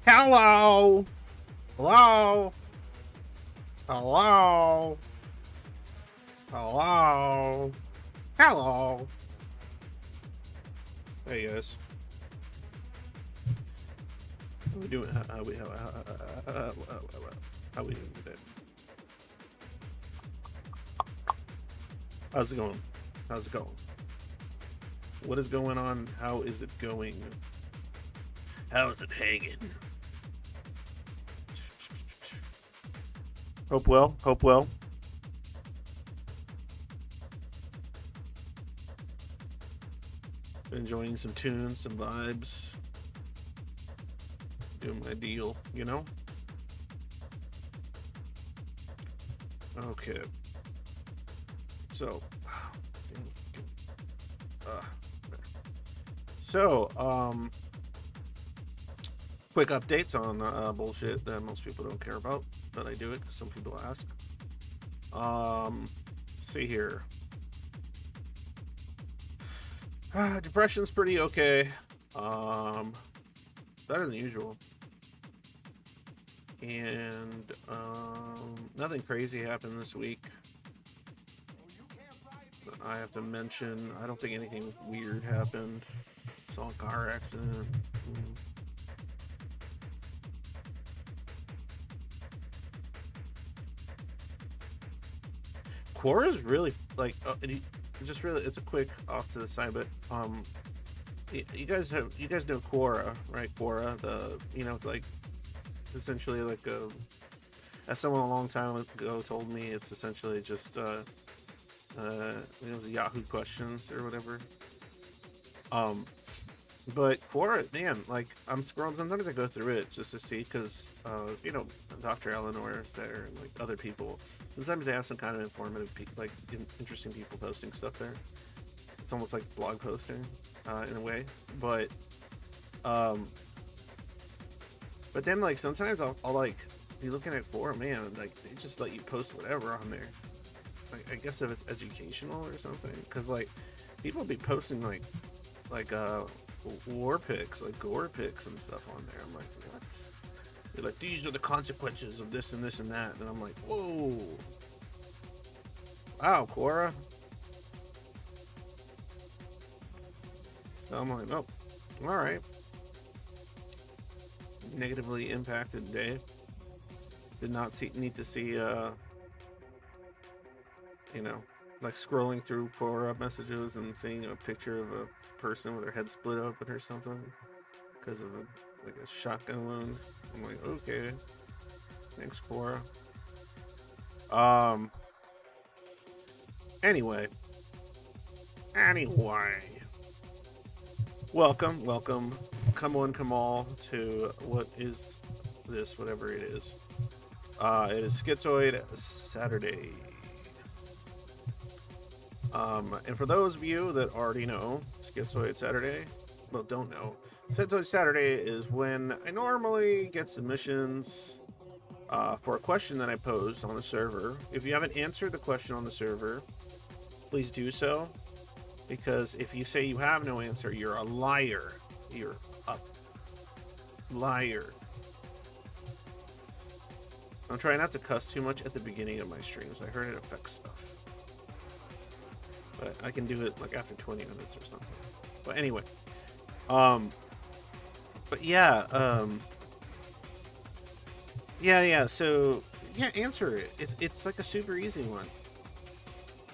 Hello. Hello. Hello. Hello. Hello. Hey guys. How we doing? How we doing today? How's it going? How's it going? What is going on? How is it going? How is it hanging? Hope well. Hope well. Enjoying some tunes, some vibes. Doing my deal, you know? Okay. So, quick updates on bullshit that most people don't care about, but I do it because some people ask. See here. Depression's pretty okay. Better than usual. And nothing crazy happened this week. I have to mention, I don't think anything weird happened. Saw a car accident. Quora is really like just really, it's a quick off to the side, but you guys know Quora, right? Quora, it's essentially like as someone a long time ago told me, it's essentially just it was Yahoo questions or whatever. But Quora, man, like I'm scrolling. Sometimes I go through it just to see because Dr. Eleanor is there and like other people. Sometimes they have some kind of informative, interesting people posting stuff there. It's almost like blog posting in a way, but then like sometimes I'll like be looking at Quora, man, like they just let you post whatever on there. Like I guess if it's educational or something, because like people be posting like war pics, like gore pics and stuff on there. I'm like, what? They're like, these are the consequences of this and this and that, and I'm like, whoa, wow, Quora. So I'm like, oh, all right. Negatively impacted day. Did not need to see like scrolling through Quora messages and seeing a picture of a person with their head split open or something because of a shotgun wound. I'm like, okay, thanks, Quora. Anyway, welcome, come all to what is this, whatever it is. It is Schizoid Saturday. And for those of you that already know Schizoid Saturday, well, don't know, Schizoid Saturday is when I normally get submissions for a question that I posed on the server. If you haven't answered the question on the server, please do so, because if you say you have no answer, you're a liar. You're a liar. I'm trying not to cuss too much at the beginning of my streams. I heard it affects stuff. But I can do it like after 20 minutes or something. But anyway, um, but yeah, yeah. So yeah, answer it. It's like a super easy one.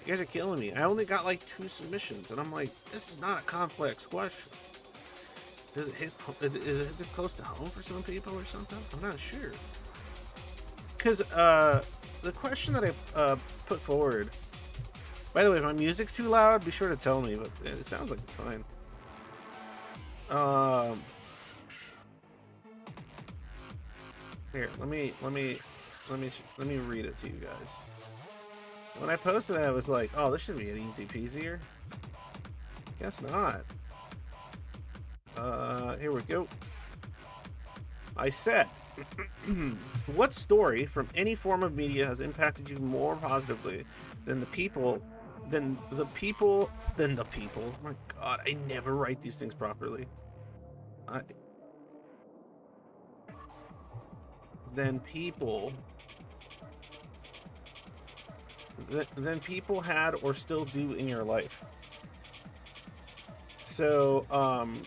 You guys are killing me. I only got like 2 submissions, and I'm like, this is not a complex question. Does it hit? Is it hit close to home for some people or something? I'm not sure. Because the question that I put forward. By the way, if my music's too loud, be sure to tell me. But it sounds like it's fine. Here, let me read it to you guys. When I posted it, I was like, "Oh, this should be an easy peasier." Guess not. Here we go. I said, what story from any form of media has impacted you more positively than the people? Oh my God, I never write these things properly. Than people than people had or still do in your life. So,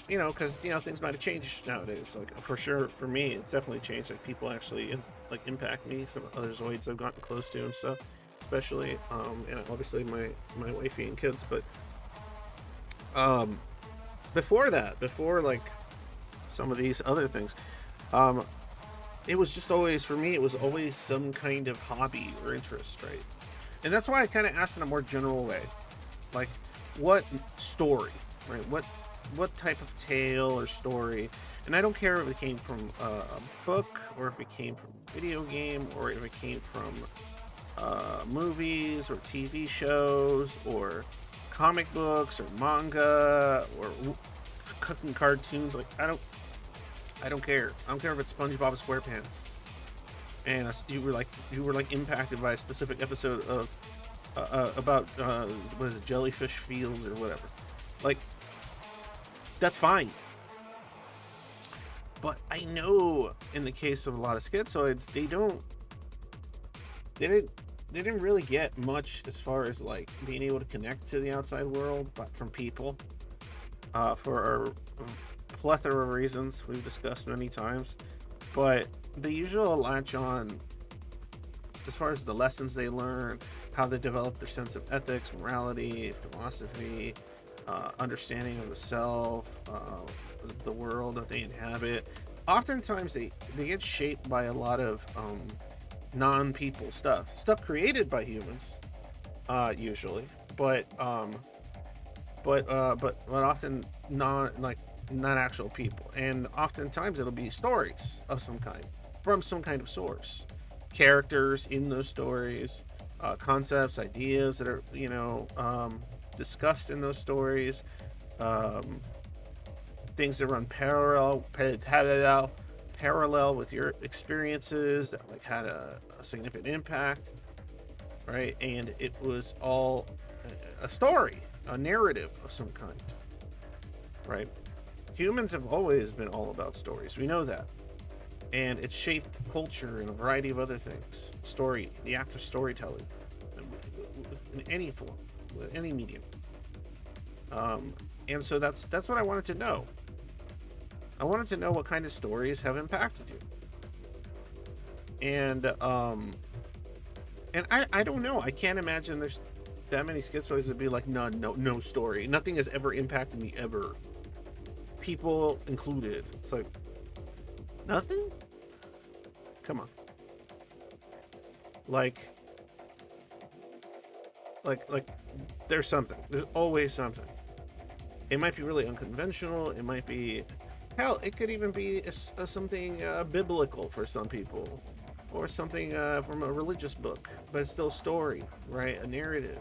because things might have changed nowadays. Like for sure, for me, it's definitely changed. Like people actually impact me. Some other Zoids I've gotten close to and stuff, especially, and obviously my wifey and kids. But before that, before like some of these other things, it was just always for me. It was always some kind of hobby or interest, right? And that's why I kind of asked in a more general way, like, what story, right? What type of tale or story? And I don't care if it came from a book, or if it came from a video game, or if it came from movies or TV shows, or comic books, or manga, or cooking cartoons. Like I don't care. I don't care if it's SpongeBob SquarePants, and you were like impacted by a specific episode of about what is it, jellyfish fields or whatever. Like, that's fine. But I know in the case of a lot of schizoids, they didn't really get much as far as like being able to connect to the outside world, but from people, for a plethora of reasons we've discussed many times. But the usual latch on as far as the lessons they learn, how they develop their sense of ethics, morality, philosophy, understanding of the self, the world that they inhabit. Oftentimes they get shaped by a lot of non-people stuff created by humans, usually, but often not actual people, and oftentimes it'll be stories of some kind from some kind of source, characters in those stories, concepts, ideas that are discussed in those stories, things that run parallel with your experiences that like had a significant impact, right? And it was all a story, a narrative of some kind, right? Humans have always been all about stories. We know that. And it's shaped culture and a variety of other things. Story, the act of storytelling, in any form, with any medium. And so that's what I wanted to know. I wanted to know what kind of stories have impacted you. And I don't know. I can't imagine there's that many schizoids that be like, no story. Nothing has ever impacted me ever. People included. It's like, nothing? Come on. Like there's something. There's always something. It might be really unconventional. It might be, hell, it could even be something biblical for some people, or something from a religious book, but it's still a story, right? A narrative,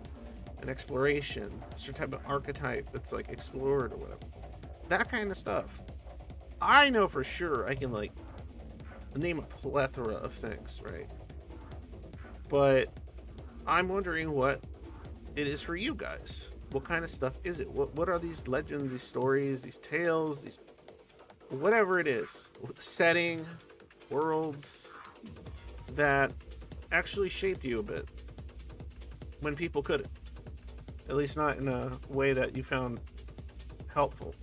an exploration, a certain type of archetype that's like explored or whatever. That kind of stuff. I know for sure I can like name a plethora of things, right? But I'm wondering what it is for you guys. What kind of stuff is it? What are these legends, these stories, these tales, these whatever it is, setting, worlds that actually shaped you a bit when people couldn't? At least not in a way that you found helpful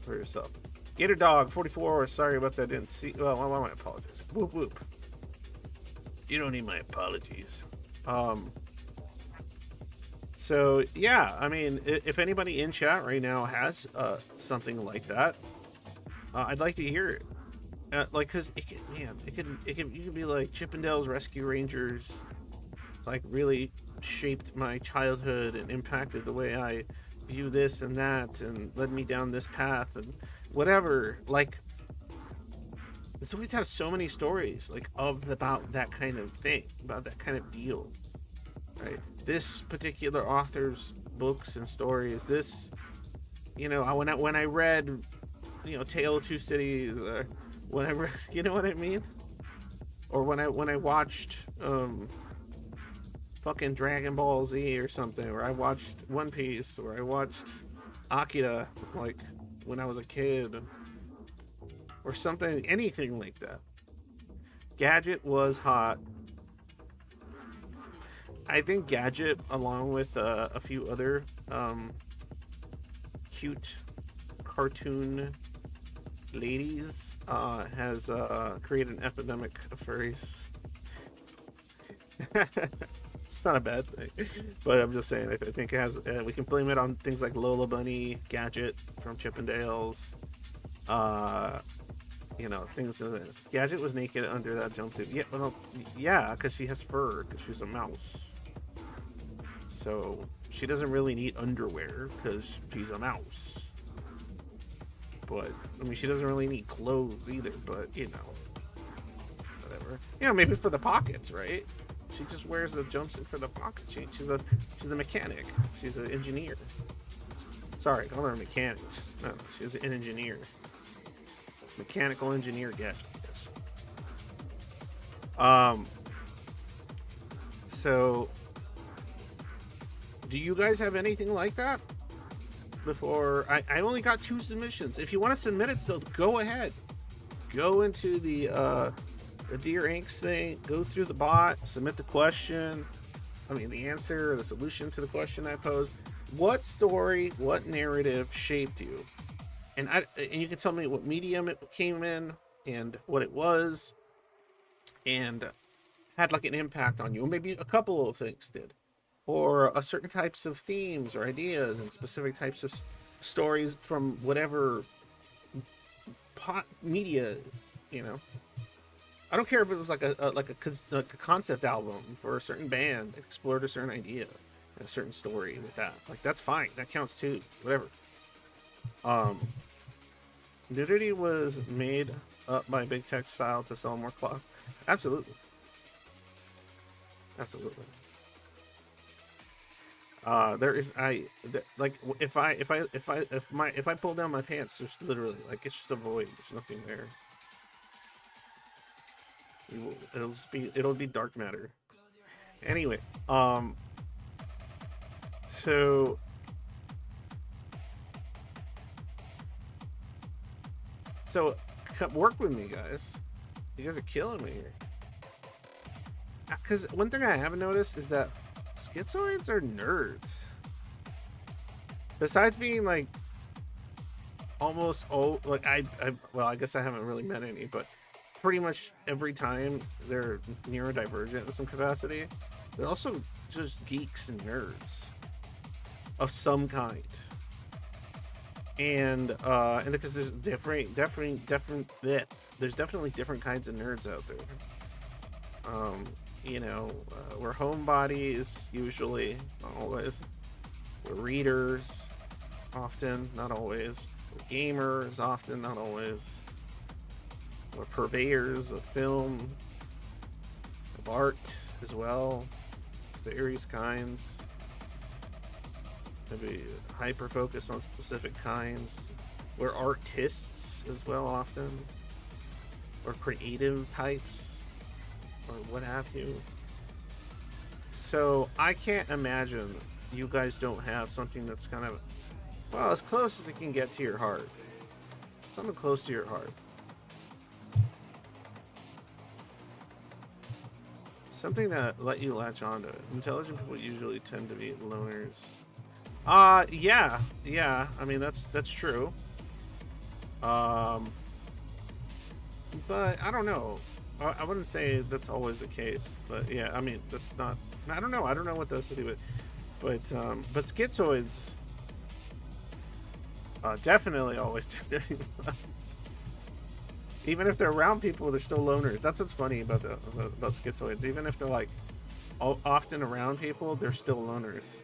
for yourself. Gator Dog 44. Sorry about that. Didn't see. Well, I want to apologize. Whoop whoop. You don't need my apologies. So yeah, I mean, if anybody in chat right now has something like that, I'd like to hear it. Like, cause it can you can be like Chippendales Rescue Rangers, like really shaped my childhood and impacted the way I view this and that and led me down this path and whatever. Like, the Schizoids have so many stories like about that kind of thing, about that kind of deal, right? This particular author's books and stories, this, you know, when I read, you know, Tale of Two Cities, when I read, you know what I mean, or when I watched fucking Dragon Ball Z or something, or I watched One Piece, or I watched Akira, like when I was a kid, or something, anything like that. Gadget was hot. I think Gadget, along with a few other cute cartoon ladies, has created an epidemic of furries. It's not a bad thing, but I'm just saying, I think it has. We can blame it on things like Lola Bunny, Gadget from Chippendales. You know, things. Gadget was naked under that jumpsuit. Yeah, well, yeah, because she has fur, because she's a mouse. So she doesn't really need underwear because she's a mouse. But I mean, she doesn't really need clothes either. But you know, whatever. You know, maybe for the pockets, right? She just wears a jumpsuit for the pocket. She's a mechanic. She's an engineer. Sorry, call her a mechanic. She's an engineer. Mechanical engineer gadget. Yes. So, do you guys have anything like that? Before I only got 2 submissions. If you want to submit it still, go ahead. Go into the Dear Inks thing, go through the bot, submit the question. I mean, the answer or the solution to the question I posed. What story, what narrative shaped you? And you can tell me what medium it came in and what it was, and had like an impact on you. Or maybe a couple of things did, or a certain types of themes or ideas and specific types of stories from whatever media, you know. I don't care if it was like a concept album for a certain band, explored a certain idea, a certain story with that. Like, that's fine. That counts too. Whatever. Nudity was made up by big textile to sell more cloth. Absolutely. Absolutely. There is like if I pull down my pants, there's literally like it's just a void. There's nothing there. It'll be dark matter. Anyway, so work with me, guys. You guys are killing me here. Because one thing I haven't noticed is that schizoids are nerds. Besides being like almost like I guess I haven't really met any, but pretty much every time they're neurodivergent in some capacity, they're also just geeks and nerds of some kind. And because there's there's definitely different kinds of nerds out there. You know, we're homebodies usually, not always. We're readers often, not always. We're gamers often, not always. We're purveyors of film, of art as well, various kinds. Maybe hyper focus on specific kinds. We're artists as well often, or creative types, or what have you. So I can't imagine you guys don't have something that's kind of, well, as close as it can get to your heart. Something close to your heart. Something that let you latch onto it. Intelligent people usually tend to be loners. Yeah. I mean, that's true. Um, but I don't know. I wouldn't say that's always the case. But yeah, I mean, that's not. I don't know. I don't know what those to do with. But schizoids definitely always do. Even if they're around people, they're still loners. That's what's funny about about schizoids. Even if they're like often around people, they're still loners.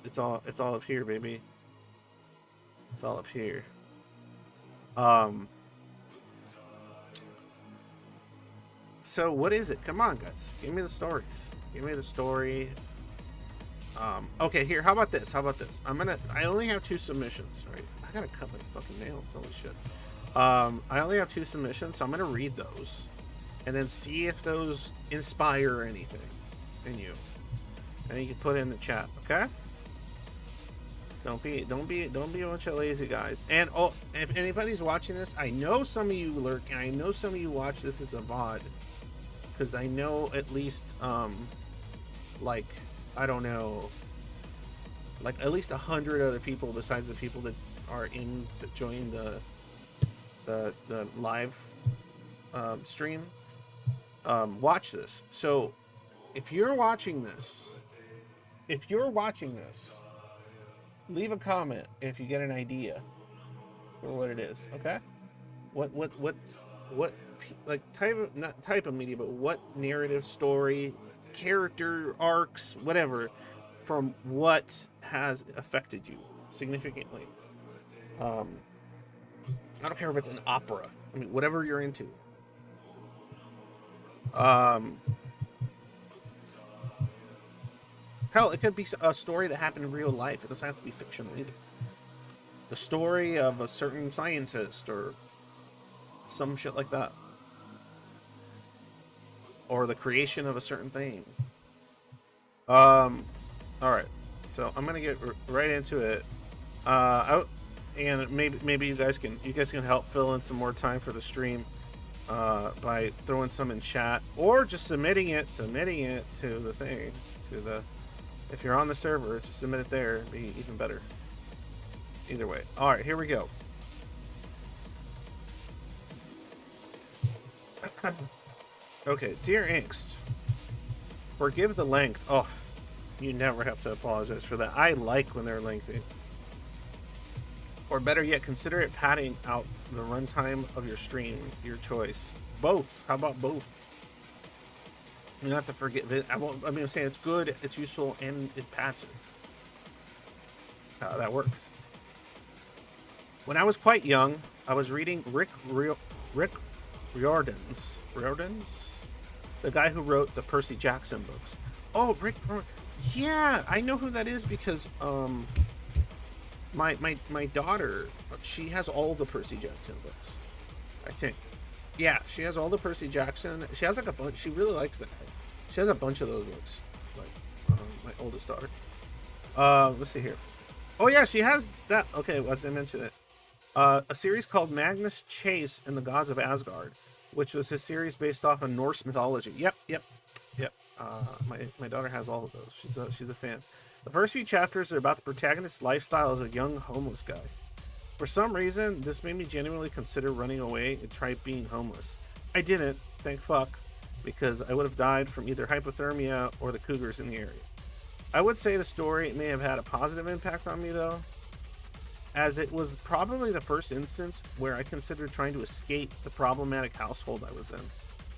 It's all up here, baby. It's all up here. Um. So what is it? Come on, guys. Give me the stories. Give me the story. Okay, here. How about this? I only have 2 submissions, right? I gotta cut my fucking nails. Holy shit. I only have 2 submissions, so I'm gonna read those, and then see if those inspire anything in you, and you can put it in the chat. Okay? Don't be a bunch of lazy guys. And oh, if anybody's watching this, I know some of you lurk, and I know some of you watch this as a VOD, because I know at least like, I don't know, like at least 100 other people besides the people that are that join the live stream watch this. So if you're watching this, leave a comment if you get an idea for what it is. Okay, what like not type of media, but what narrative, story, character arcs, whatever, from what has affected you significantly. I don't care if it's an opera. I mean, whatever you're into. Hell, it could be a story that happened in real life. It doesn't have to be fictional either. The story of a certain scientist or some shit like that. Or the creation of a certain thing. Alright. So I'm gonna get right into it. And maybe you guys can help fill in some more time for the stream by throwing some in chat, or just submitting it to the thing, if you're on the server, to submit it there. It'd be even better. Either way. All right, here we go. Okay, dear Angst, forgive the length. Oh, you never have to apologize for that. I like when they're lengthy. Or better yet, consider it padding out the runtime of your stream, your choice. Both. How about both? You don't have to forget. I'm saying it's good, it's useful, and it pads it. That works. When I was quite young, I was reading Rick Riordan's, the guy who wrote the Percy Jackson books. Oh, Rick. Yeah, I know who that is because my daughter, she has all the Percy Jackson books, I think. Yeah, she has all the Percy Jackson. She has like a bunch. She really likes that. She has a bunch of those books. Like my oldest daughter. Let's see here. Oh yeah, she has that. Okay, let's mention it. A series called Magnus Chase and the Gods of Asgard, which was a series based off of Norse mythology. Yep. My daughter has all of those. She's a fan. The first few chapters are about the protagonist's lifestyle as a young homeless guy. For some reason, this made me genuinely consider running away and try being homeless. I didn't, thank fuck, because I would have died from either hypothermia or the cougars in the area. I would say the story may have had a positive impact on me though, as it was probably the first instance where I considered trying to escape the problematic household I was in.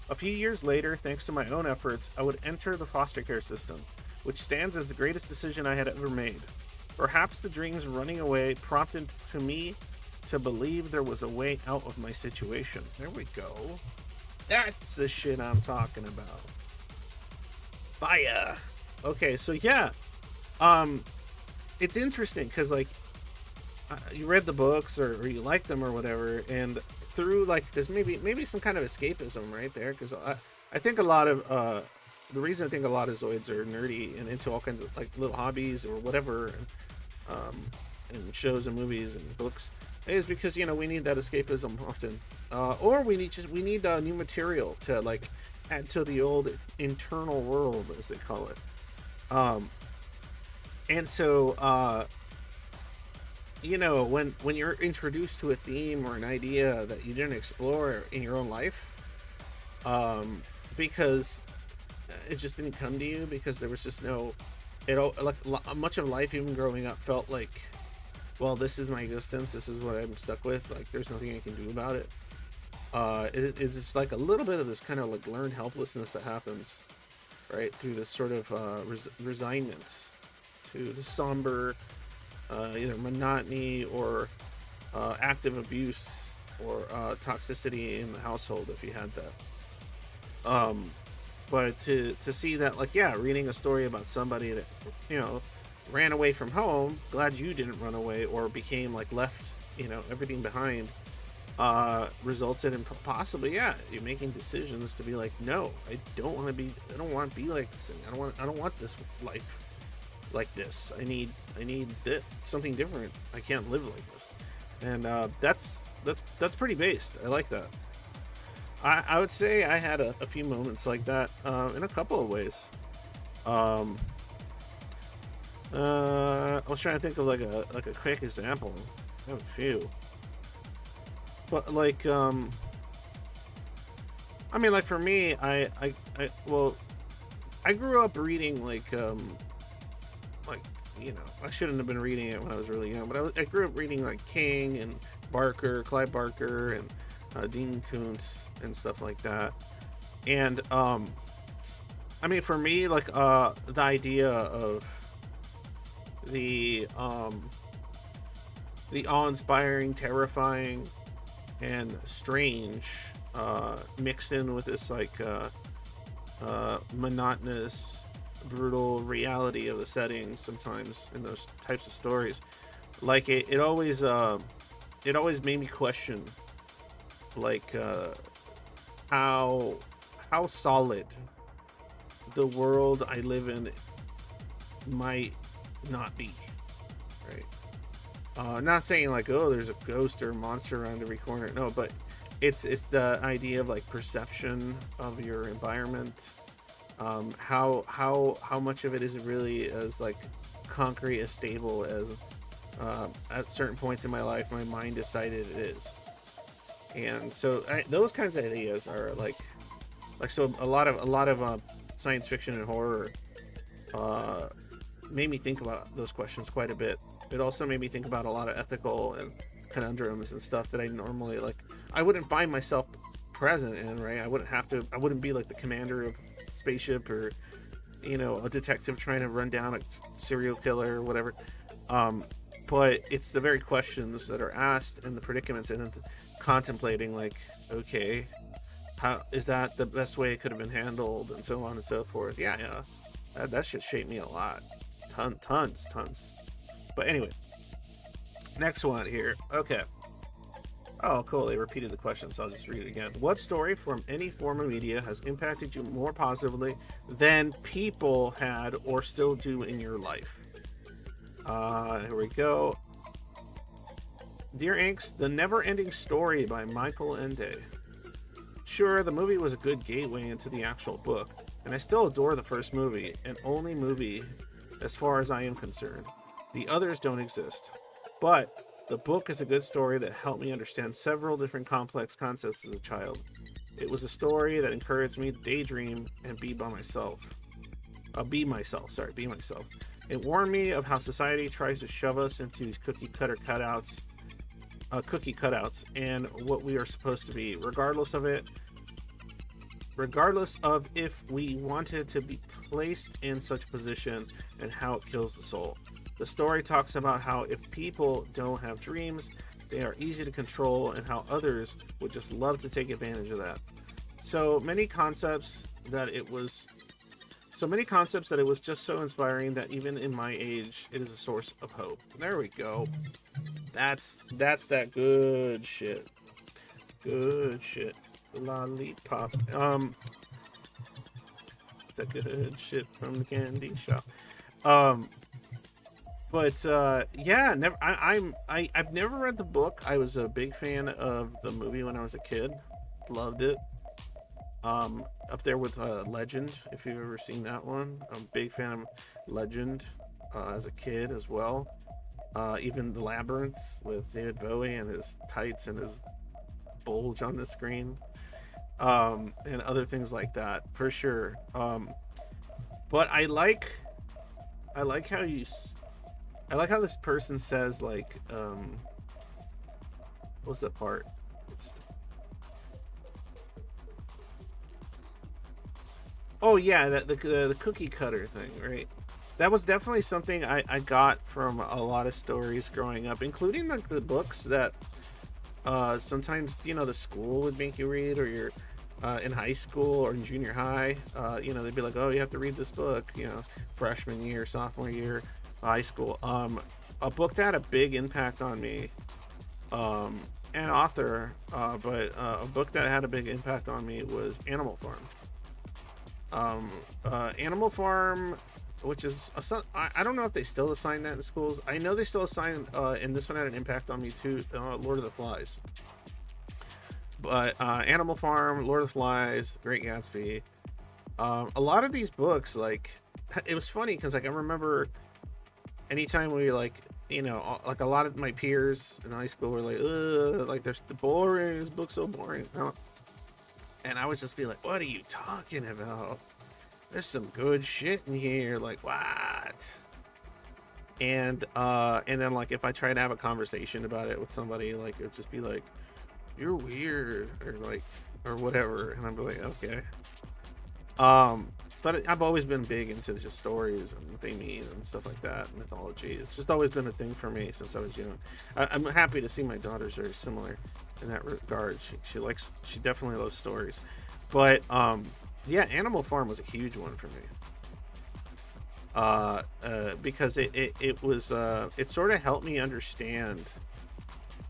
A few years later, thanks to my own efforts, I would enter the foster care system, which stands as the greatest decision I had ever made. Perhaps the dreams running away prompted to me to believe there was a way out of my situation. There we go. That's the shit I'm talking about. Fire. Okay, so yeah. It's interesting because like you read the books or you like them or whatever, and through like this maybe some kind of escapism right there, because I think a lot of the reason I think a lot of Zoids are nerdy and into all kinds of like little hobbies or whatever, and shows and movies and books, is because we need that escapism often, or we need new material to like add to the old internal world, as they call it. And so, when you're introduced to a theme or an idea that you didn't explore in your own life, um, because it just didn't come to you because there was just no, much of life, even growing up, felt like, well, this is my existence. This is what I'm stuck with. Like, there's nothing I can do about it. It's just like a little bit of this kind of like learned helplessness that happens, right, through this sort of resignment to the somber, either monotony or active abuse or toxicity in the household if you had that. But to see that, like, yeah, reading a story about somebody that, you know, ran away from home, glad you didn't run away or became like left, everything behind, resulted in possibly, yeah, you're making decisions to be like, no, I don't want to be like this. I don't want this life like this. I need something different. I can't live like this. And that's pretty based. I like that. I would say I had a few moments like that, in a couple of ways. Um, I was trying to think of like a quick example. I have a few, but like, I mean, like for me, well, I grew up reading like, I shouldn't have been reading it when I was really young, but I grew up reading like King and Clive Barker, and Dean Koontz and stuff like that. And I mean, for me, like, the idea of the awe-inspiring, terrifying, and strange, mixed in with this like monotonous, brutal reality of the setting sometimes in those types of stories. Like it always made me question, like, how solid the world I live in might not be, right? Not saying like, oh, there's a ghost or monster around every corner. No, but it's the idea of like perception of your environment. How much of it is really as like concrete, as stable as, at certain points in my life my mind decided it is. And so those kinds of ideas are like so a lot of science fiction and horror uh, made me think about those questions quite a bit. It also made me think about a lot of ethical and conundrums and stuff that I normally, like, I wouldn't find myself present in, right? I wouldn't be like the commander of spaceship, or a detective trying to run down a serial killer or whatever. Um, but it's the very questions that are asked and the predicaments, and contemplating, like, okay, how is that the best way it could have been handled, and so on and so forth. Yeah. That shit shaped me a lot. Tons. But anyway, next one here. Okay. Oh, cool. They repeated the question, so I'll just read it again. What story from any form of media has impacted you more positively than people had or still do in your life? Here we go. Dear Inks, The Never Ending Story by Michael Ende. Sure, the movie was a good gateway into the actual book, and I still adore the first movie, and only movie as far as I am concerned. The others don't exist. But the book is a good story that helped me understand several different complex concepts as a child. It was a story that encouraged me to daydream and be myself. Be myself. It warned me of how society tries to shove us into these cookie cutouts, and what we are supposed to be, regardless of if we wanted to be placed in such a position, and how it kills the soul. The story talks about how if people don't have dreams, they are easy to control, and how others would just love to take advantage of that. So many concepts that it was just so inspiring that even in my age, it is a source of hope. There we go. That's that good shit. Good shit. Lollipop. It's a good shit from the candy shop. Um, but yeah, I've never read the book. I was a big fan of the movie when I was a kid. Loved it. Up there with Legend, if you've ever seen that one. I'm a big fan of Legend. as a kid as well. Even the Labyrinth with David Bowie and his tights and his bulge on the screen, and other things like that for sure. But I like how I like how this person says like what's that part? Oh yeah, the cookie cutter thing, right? That was definitely something I got from a lot of stories growing up, including like the books that sometimes the school would make you read, or you're in high school or in junior high. They'd be like, oh, you have to read this book, freshman year, sophomore year, high school. A book that had a big impact on me, um, an author, but a book that had a big impact on me was Animal Farm. Animal Farm, which is I don't know if they still assign that in schools. I know they still assign, and this one had an impact on me too. Lord of the Flies, but Animal Farm, Lord of the Flies, Great Gatsby. A lot of these books, like, it was funny because like I remember anytime we like like a lot of my peers in high school were like, ugh, like there's the boring, this book's so boring. And I would just be like, what are you talking about? There's some good shit in here. Like, what? And then like if I try to have a conversation about it with somebody, like it would just be like, you're weird, or like, or whatever. And I'd be like, okay. But I've always been big into just stories and what they mean and stuff like that, mythology. It's just always been a thing for me since I was young. I'm happy to see my daughter's very similar in that regard. She definitely loves stories. But yeah, Animal Farm was a huge one for me. Because it was it sort of helped me understand,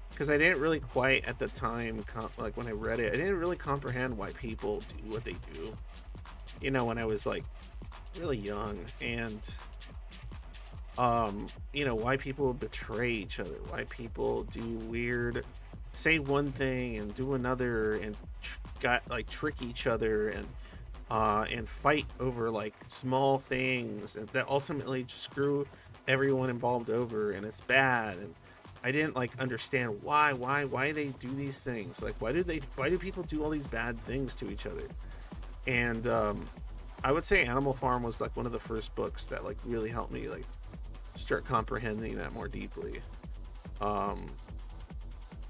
because I didn't really quite at the time like when I read it, I didn't really comprehend why people do what they do. When I was like really young, and why people betray each other, why people do weird, say one thing and do another, and got like trick each other, and fight over like small things, and that ultimately just screw everyone involved over, and it's bad. And I didn't like understand why they do these things. Like, why do people do all these bad things to each other? And I would say Animal Farm was like one of the first books that like really helped me like start comprehending that more deeply, um,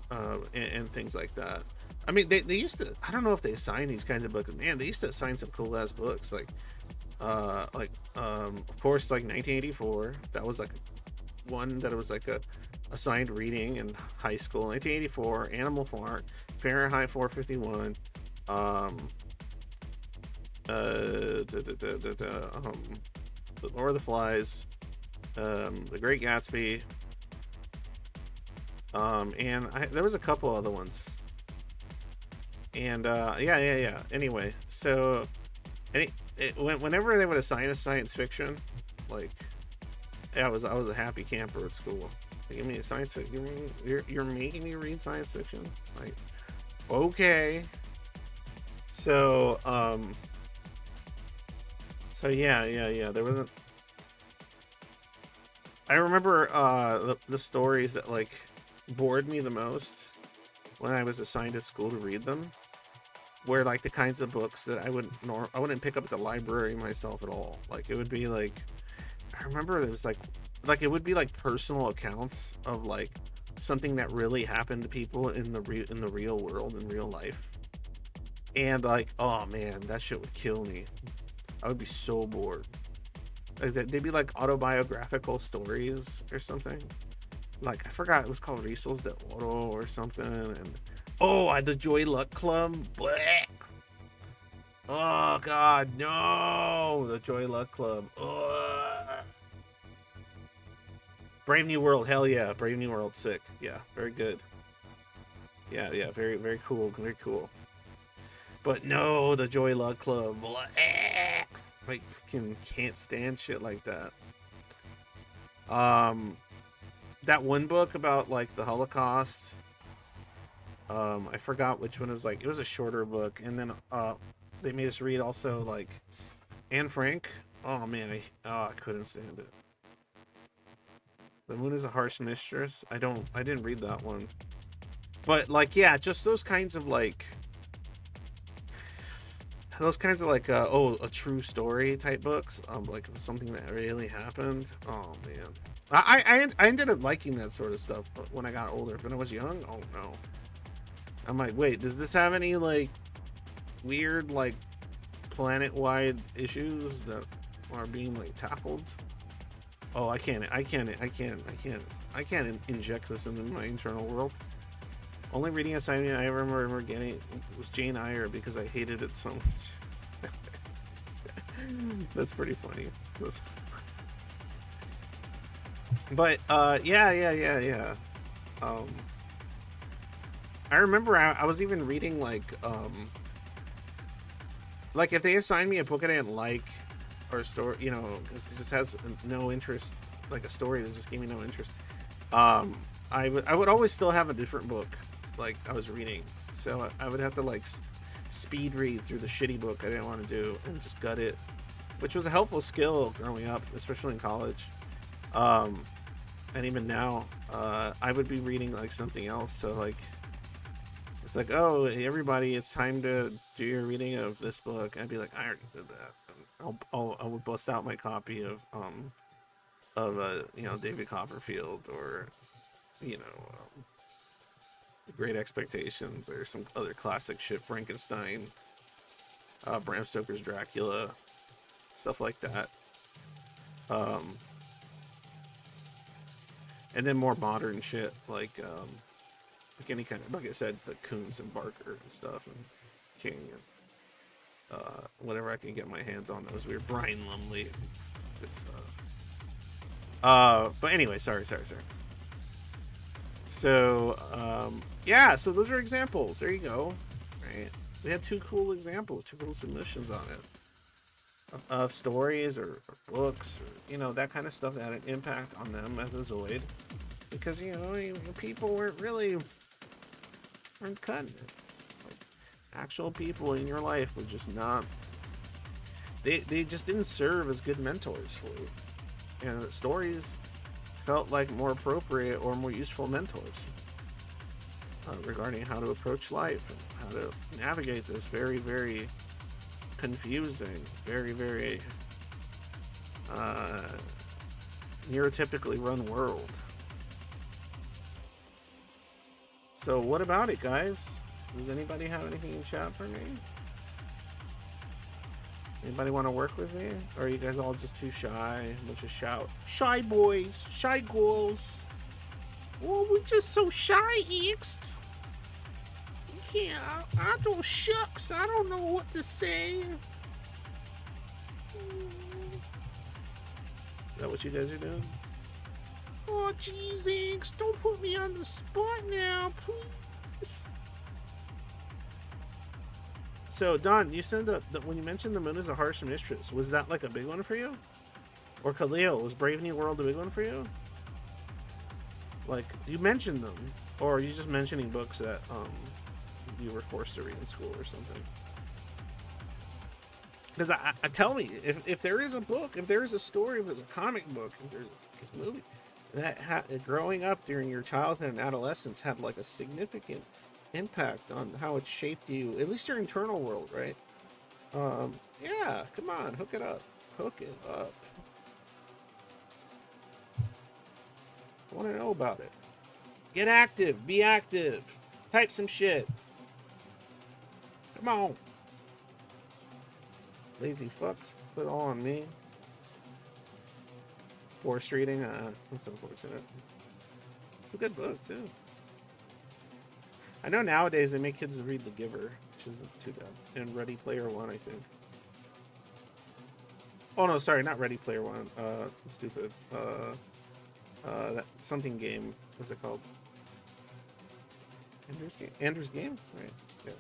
and things like that. I mean, they used to. I don't know if they assign these kinds of books. Man, they used to assign some cool ass books, of course, like 1984. That was like one that it was like a assigned reading in high school. 1984, Animal Farm, Fahrenheit 451. Um, the Lord of the Flies, The Great Gatsby, and there was a couple other ones, and yeah. Anyway, so whenever they would assign us science fiction, like, yeah, I was a happy camper at school. Like, give me a science fiction. You're making me read science fiction, like, okay. So so yeah. There wasn't. I remember the stories that like bored me the most when I was assigned to school to read them were like the kinds of books that I wouldn't pick up at the library myself at all. Like, it would be like, I remember it was like it would be like personal accounts of like something that really happened to people in the real world, in real life. And like, oh man, that shit would kill me. I would be so bored. Like, they'd be like autobiographical stories or something. Like, I forgot, it was called Risos de Oro or something. And oh, the Joy Luck Club. Blech. Oh God, no, the Joy Luck Club. Ugh. Brave New World, hell yeah, Brave New World, sick. Yeah, very good. Yeah, very very cool, very cool. But no, the Joy Luck Club. Blech. Like, freaking can't stand shit like that. Um, that one book about like the Holocaust. I forgot which one it was. Like, it was a shorter book, and then they made us read also like Anne Frank. Oh man, I couldn't stand it. The moon is a harsh mistress. I didn't read that one. But like, yeah, just those kinds of like oh, a true story type books, like something that really happened. Oh man, I ended up liking that sort of stuff, but when I got older. When I was young, oh no, I'm like, wait, does this have any like weird like planet-wide issues that are being like tackled? Oh, I can't inject this into my internal world. Only reading assignment I ever remember getting was Jane Eyre because I hated it so much. That's pretty funny. But yeah. I remember I was even reading like if they assigned me a book I didn't like, or a story, you know, because it just has no interest, like a story that just gave me no interest. I would always still have a different book like I was reading, so I would have to like speed read through the shitty book I didn't want to do and just gut it, which was a helpful skill growing up, especially in college. And even now, I would be reading like something else, so like it's like, oh, everybody, it's time to do your reading of this book. I'd be like, I already did that. I would bust out my copy of you know, David Copperfield, or you know, Great Expectations, or some other classic shit, Frankenstein, Bram Stoker's Dracula, stuff like that. And then more modern shit like any kind of, like I said, the Coons and Barker and stuff, and King, and whatever I can get my hands on. That was weird. Brian Lumley, good stuff. But anyway, sorry. So yeah, so those are examples. There you go. Right, we had two cool examples, two cool submissions on it, of stories or books, or you know, that kind of stuff that had an impact on them as a Zoid, because you know, people weren't cutting it. Like, actual people in your life were just not. They just didn't serve as good mentors for you, and stories felt like more appropriate or more useful mentors regarding how to approach life and how to navigate this very, very confusing, very, very neurotypically run world. So what about it, guys? Does anybody have anything in chat for me? Anybody want to work with me? Or are you guys all just too shy? We'll just shout. Shy boys, shy girls. Oh, we're just so shy, X. Yeah, I don't shucks. I don't know what to say. Is that what you guys are doing? Oh, jeez, X. Don't put me on the spot now, please. So, Don, you said that when you mentioned the moon is a harsh mistress, was that like a big one for you? Or Khalil, was Brave New World a big one for you? Like, you mentioned them, or are you just mentioning books that you were forced to read in school or something? Because I tell me, if there is a book, if there is a story, if there's a comic book, if there's a movie that growing up during your childhood and adolescence had like a significant impact on how it shaped you, at least your internal world, right? Yeah, come on, hook it up. I want to know about it. Get active, be active, type some shit. Come on. Lazy fucks, put it all on me. Forced reading, that's unfortunate. It's a good book too. I know nowadays they make kids read The Giver, which isn't too bad. And Ready Player One, I think. Oh no, sorry, not Ready Player One. I'm stupid. That something game. What's it called? Ender's Game? Right. Yeah.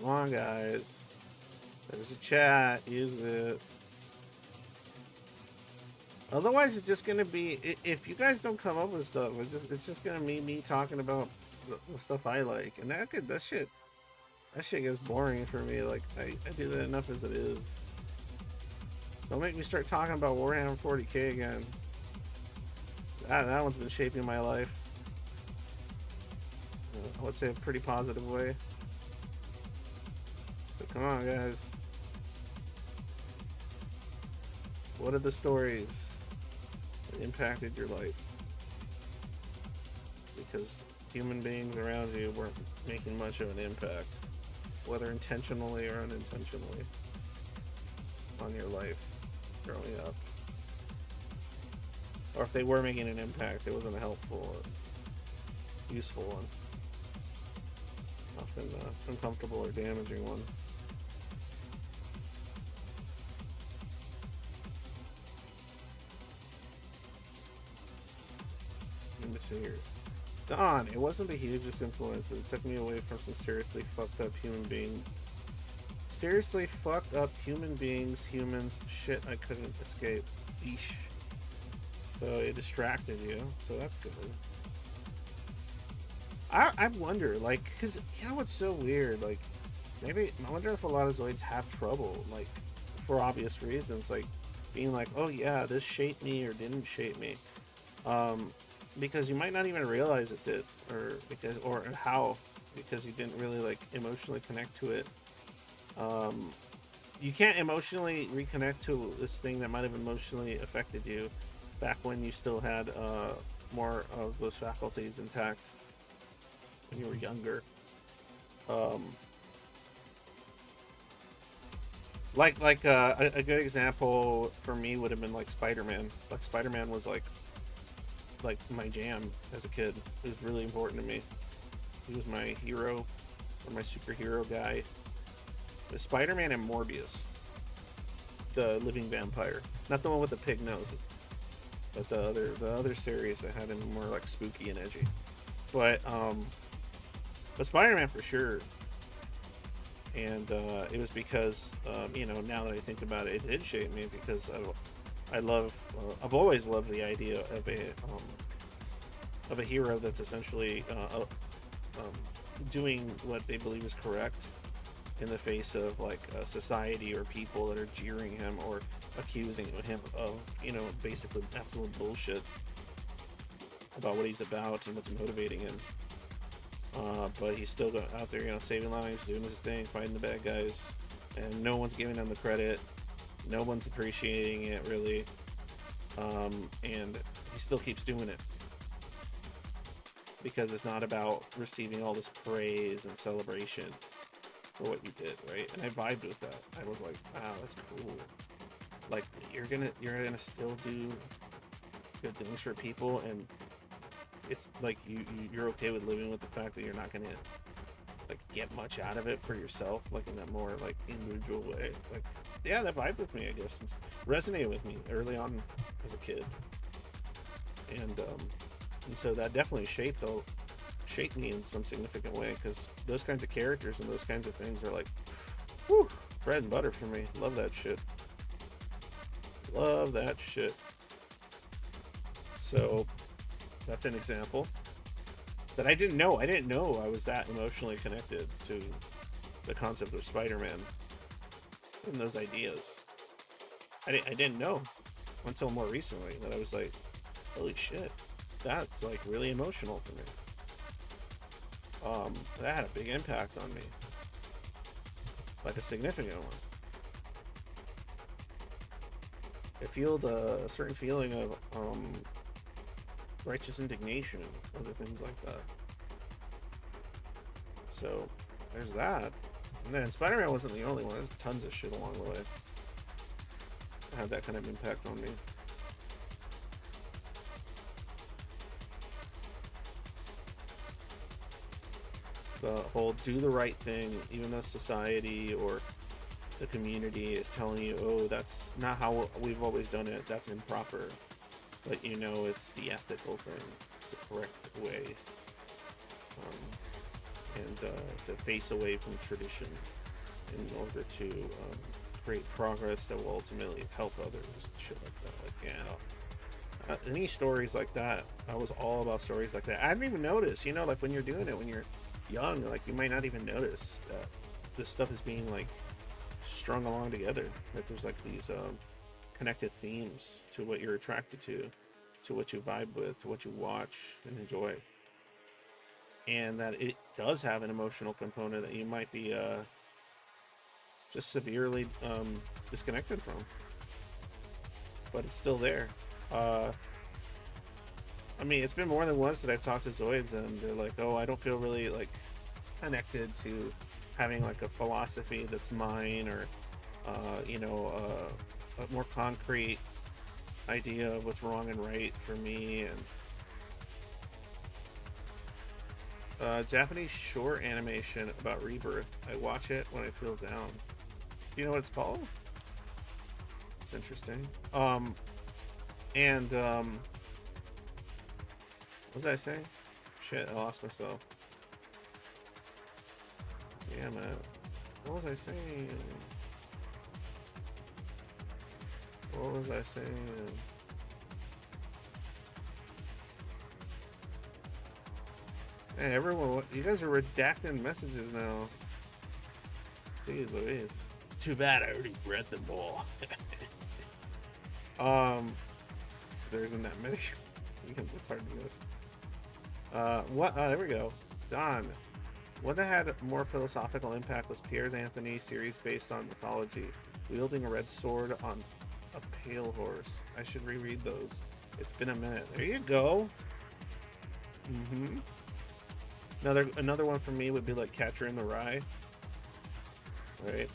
Come on, guys. There's a chat. Use it. Otherwise, it's just gonna be, if you guys don't come up with stuff, it's just gonna be me talking about the stuff I like, and that shit gets boring for me. Like I do that enough as it is. Don't make me start talking about Warhammer 40k again. That one's been shaping my life. I would say a pretty positive way. But come on, guys. What are the stories that impacted your life? Because human beings around you weren't making much of an impact, whether intentionally or unintentionally, on your life growing up. Or if they were making an impact, it wasn't a helpful or useful one. Often uncomfortable or damaging one. Let me see here. Don, it wasn't the hugest influence, but it took me away from some seriously fucked up human beings. Seriously fucked up human beings, humans, shit I couldn't escape. Eesh. So it distracted you, so that's good. I wonder, like, because, you know what's so weird? Like, maybe, I wonder if a lot of Zoids have trouble, like, for obvious reasons, like, being like, oh yeah, this shaped me or didn't shape me. Because you might not even realize it did, or how, because you didn't really, like, emotionally connect to it. You can't emotionally reconnect to this thing that might have emotionally affected you back when you still had more of those faculties intact when you were younger. A good example for me would have been like Spider-Man. Like Spider-Man was like my jam as a kid. It was really important to me. He was my hero, or my superhero guy. It Spider-Man and Morbius, the living vampire, not the one with the pig nose, but the other series that had him more like spooky and edgy. But Spider-Man for sure. And it was because now that I think about it, it did shape me, because I've always loved the idea of a hero that's essentially doing what they believe is correct in the face of like society or people that are jeering him or accusing him of basically absolute bullshit about what he's about and what's motivating him. But he's still out there, saving lives, doing his thing, fighting the bad guys, and no one's giving him the credit. No one's appreciating it, really. And he still keeps doing it. Because it's not about receiving all this praise and celebration for what you did, right? And I vibed with that. I was like, wow, that's cool. Like, you're gonna still do good things for people, and it's like you're okay with living with the fact that you're not gonna like get much out of it for yourself, like in that more like individual way. Like, yeah, that vibed with me, I guess. It resonated with me early on as a kid, and so that definitely shaped me in some significant way, because those kinds of characters and those kinds of things are like, whew, bread and butter for me. Love that shit. Love that shit. So that's an example that I didn't know. I didn't know I was that emotionally connected to the concept of Spider-Man and those ideas. I didn't know until more recently that I was like, holy shit, that's like really emotional for me. That had a big impact on me, like a significant one. I feel a certain feeling of righteous indignation, other things like that. So there's that. And then Spider-Man wasn't the only one. There's tons of shit along the way that had that kind of impact on me. The whole do the right thing, even though society or the community is telling you, oh, that's not how we've always done it, that's improper. But it's the ethical thing, it's the correct way. And to face away from tradition in order to create progress that will ultimately help others, shit like that. Like, yeah, Any stories like that. I was all about stories like that. I didn't even notice, you know, like when you're doing it when you're young, like you might not even notice that this stuff is being like strung along together. That there's like these connected themes to what you're attracted to what you vibe with, to what you watch and enjoy, and that it does have an emotional component that you might be just severely disconnected from, but it's still there. Uh, I mean, it's been more than once that I've talked to Zoids and they're like, "Oh, I don't feel really like connected to having like a philosophy that's mine, or a more concrete idea of what's wrong and right for me." And Japanese short animation about rebirth. I watch it when I feel down. Do you know what it's called? It's interesting. And what was I saying? Shit, I lost myself. Yeah, man. What was I saying? What was I saying? Hey, everyone, you guys are redacting messages now. Jeez Louise. Too bad I already read them all. There isn't that many. It's hard to miss. What? There we go. Don. One that had more philosophical impact was Piers Anthony's series based on mythology, wielding a red sword on a pale horse. I should reread those. It's been a minute. There you go. Mm-hmm. Another one for me would be like Catcher in the Rye. Right?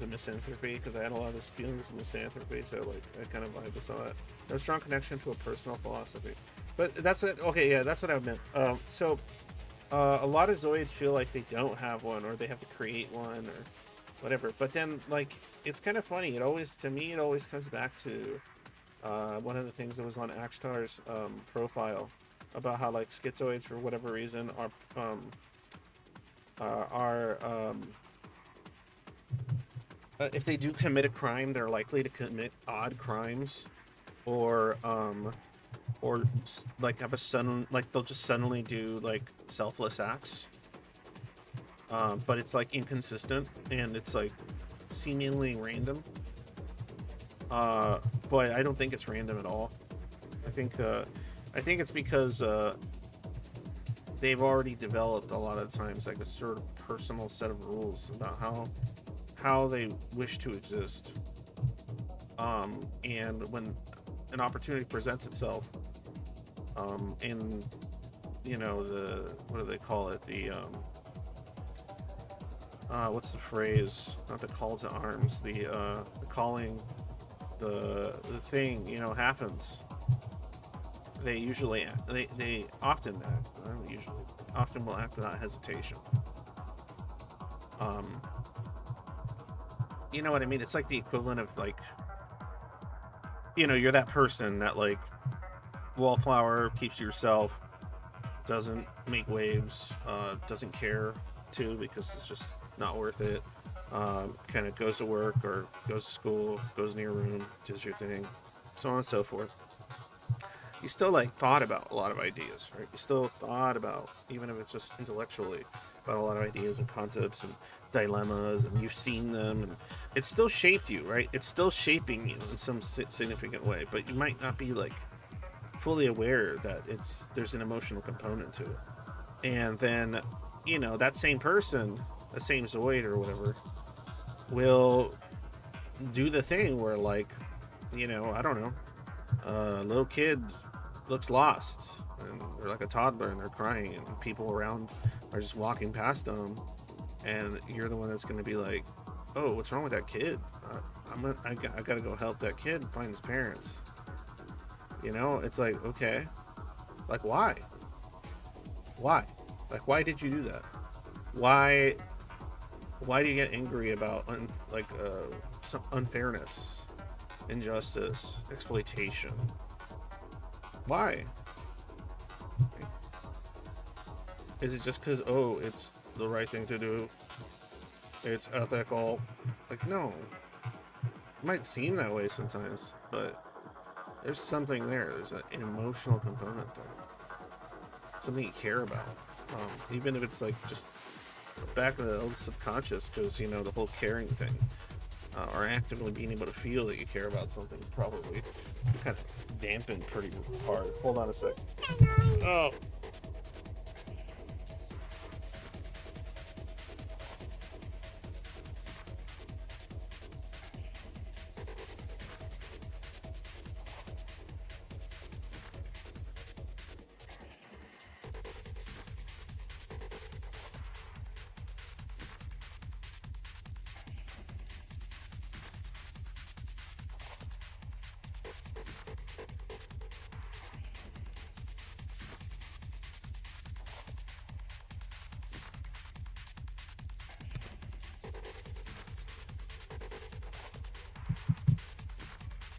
The misanthropy, because I had a lot of this feelings of misanthropy, so like I kind of vibe with that. No strong connection to a personal philosophy. But that's it. Okay, yeah, that's what I meant. A lot of Zoids feel like they don't have one, or they have to create one, or whatever. But then, like, it's kind of funny. To me, it always comes back to one of the things that was on Axtar's profile about how, like, schizoids, for whatever reason, are if they do commit a crime, they're likely to commit odd crimes, or like have a sudden, like they'll just suddenly do like selfless acts, but it's like inconsistent and it's like seemingly random. But I don't think it's random at all. I think it's because they've already developed a lot of times like a sort of personal set of rules about how they wish to exist. And when an opportunity presents itself, in what do they call it? What's the phrase? Not the call to arms. The calling. The thing happens. They often act. Not usually. Often will act without hesitation. You know what I mean? It's like the equivalent of like, you're that person that like wallflower, keeps to yourself, doesn't make waves, doesn't care to, because it's just not worth it. Kind of goes to work or goes to school, goes in your room, does your thing, so on and so forth. You still like thought about a lot of ideas, right? You still thought about, even if it's just intellectually, about a lot of ideas and concepts and dilemmas, and you've seen them, and it still shaped you, right? It's still shaping you in some significant way, but you might not be like fully aware that there's an emotional component to it. And then that same person, the same Zoid or whatever, will do the thing where like I don't know, a little kid looks lost and they're like a toddler and they're crying and people around are just walking past them, and you're the one that's going to be like, oh, what's wrong with that kid? I gotta go help that kid find his parents. It's like, okay, like why like why did you do that? Why do you get angry about some unfairness, injustice, exploitation? Why? Is it just because, oh, it's the right thing to do, it's ethical? Like, no. It might seem that way sometimes, but there's something there. There's an emotional component there. Something you care about. Even if it's like just back of the old subconscious, because you know the whole caring thing, or actively being able to feel that you care about something is probably kind of dampened pretty hard. Hold on a sec. Oh.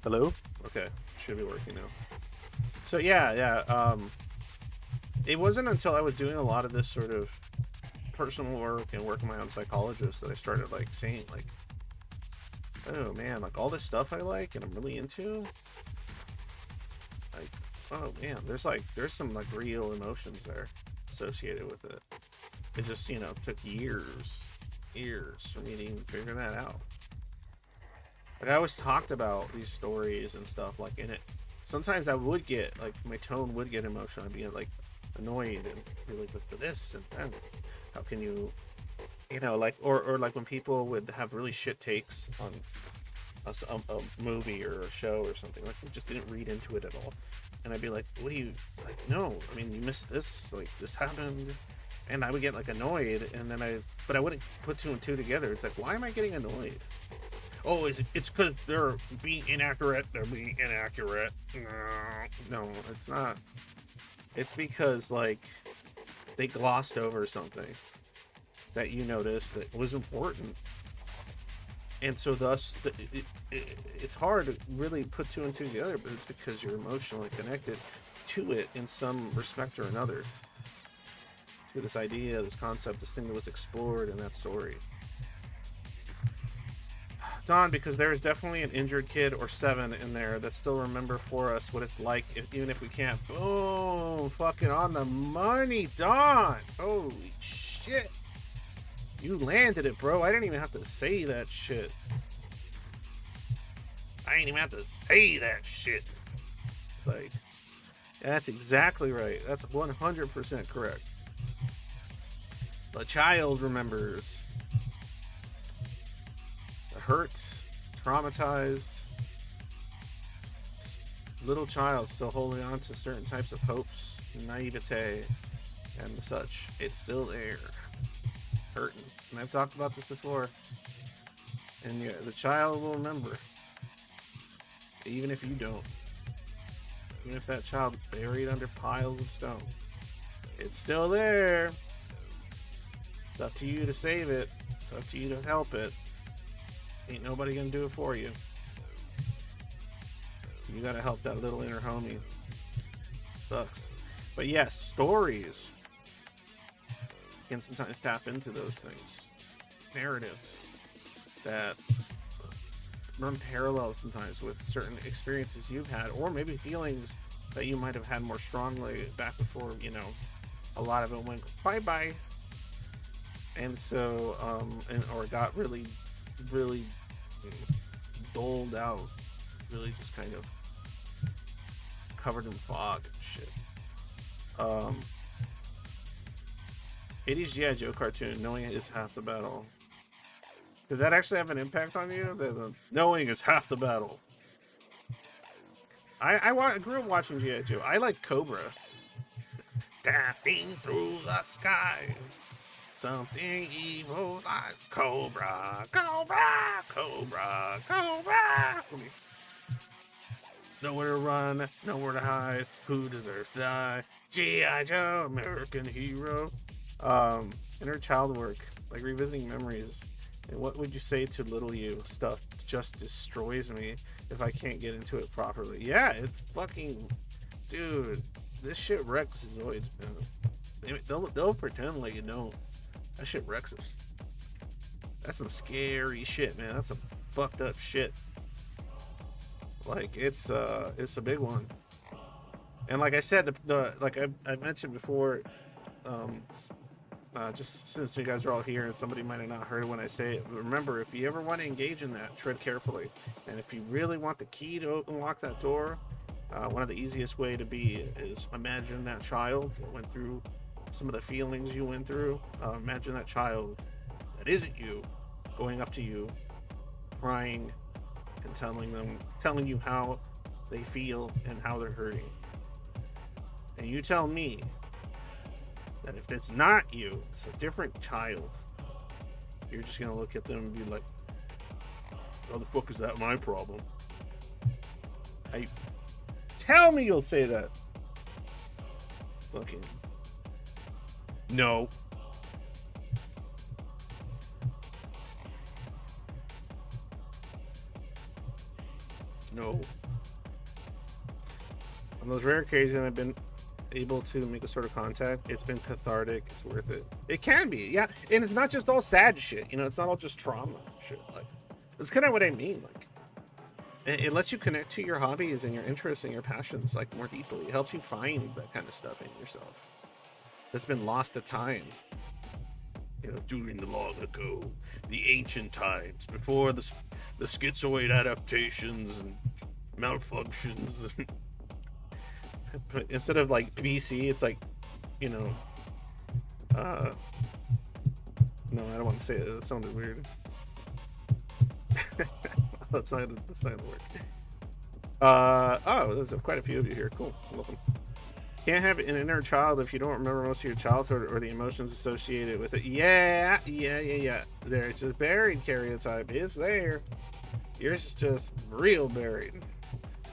Hello? Okay, should be working now. So yeah. It wasn't until I was doing a lot of this sort of personal work and working my own psychologist that I started like saying like, oh man, like all this stuff I like and I'm really into, like, oh man, there's some like real emotions there associated with it. It just, you know, took years for me to even figure that out. Like I always talked about these stories and stuff like in it. Sometimes I would get like my tone would get emotional. I'd be like annoyed and be like, look for this and that. How can you, you know, like or like when people would have really shit takes on a movie or a show or something, like we just didn't read into it at all. And I'd be like, what do you like? No, I mean you missed this. Like this happened. And I would get like annoyed, and then but I wouldn't put two and two together. It's like, why am I getting annoyed? Oh, it's because they're being inaccurate. They're being inaccurate. No, it's not. It's because like they glossed over something that you noticed that was important, and so thus it's hard to really put two and two together. But it's because you're emotionally connected to it in some respect or another. To this idea, this concept, this thing that was explored in that story. Don, because there is definitely an injured kid or 7 in there that still remember for us what it's like, even if we can't. Boom! Fucking on the money, Don! Holy shit! You landed it, bro. I didn't even have to say that shit. I ain't even have to say that shit. Like, that's exactly right. That's 100% correct. The child remembers. Hurt, traumatized, little child still holding on to certain types of hopes, naivete, and such. It's still there, hurting. And I've talked about this before. And yeah, the child will remember, even if you don't. Even if that child's buried under piles of stone, it's still there. It's up to you to save it. It's up to you to help it. Ain't nobody gonna do it for you. You gotta help that little inner homie. Sucks. But yes, stories can sometimes tap into those things. Narratives that run parallel sometimes with certain experiences you've had, or maybe feelings that you might have had more strongly back before, you know, a lot of it went bye-bye. And so, or got really doled out, really just kind of covered in fog and shit. 80s G.I. Joe cartoon, knowing it is half the battle. Did that actually have an impact on you? The knowing is half the battle. I grew up watching G.I. Joe. I like Cobra. Dancing through the sky. Something evil like Cobra, Cobra, Cobra, Cobra. Nowhere to run, nowhere to hide. Who deserves to die? G.I. Joe, American hero. Inner child work, like revisiting memories. And what would you say to little you? Stuff just destroys me if I can't get into it properly. Yeah, it's fucking, dude. This shit wrecks Schizoids, man. They'll pretend like you don't. That shit wrecks us. That's some scary shit, man. That's some fucked up shit. Like it's a big one. And like I said, like I mentioned before, um, just since you guys are all here and somebody might have not heard it when I say it, remember, if you ever want to engage in that, tread carefully. And if you really want the key to unlock that door, one of the easiest way to be is imagine that child that went through some of the feelings you went through. Imagine that child that isn't you going up to you, crying, and telling you how they feel and how they're hurting. And you tell me that if it's not you, it's a different child, you're just gonna look at them and be like, how the fuck is that my problem? Tell me you'll say that. Fucking no. No. On those rare occasions I've been able to make a sort of contact, it's been cathartic. It's worth it. It can be, yeah. And it's not just all sad shit, you know. It's not all just trauma shit. Like, that's kind of what I mean. Like, it lets you connect to your hobbies and your interests and your passions like more deeply. It helps you find that kind of stuff in yourself that's been lost to time. You know, during the long ago, the ancient times, before the schizoid adaptations and malfunctions. Instead of like BC, it's like, you know, no, I don't want to say it. That sounded weird. that's not gonna work. Oh, there's quite a few of you here. Cool, welcome. Can't have an inner child if you don't remember most of your childhood or the emotions associated with it. Yeah. There, it's just buried karyotype. It's there. Yours is just real buried.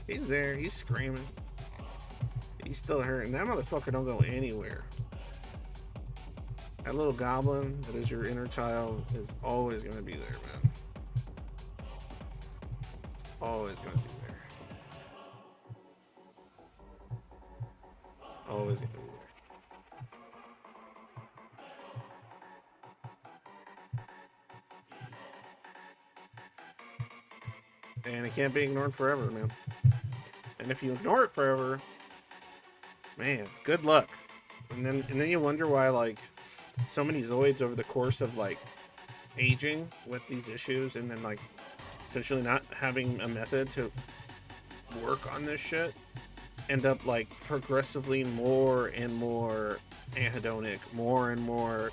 He's there. He's screaming. He's still hurting. That motherfucker don't go anywhere. That little goblin that is your inner child is always going to be there, man. It's always going to be there. It's always going to be there. And it can't be ignored forever, man. And if you ignore it forever, man, good luck. And then you wonder why, like, so many Zoids over the course of like aging with these issues, and then like essentially not having a method to work on this shit, end up like progressively more and more anhedonic, more and more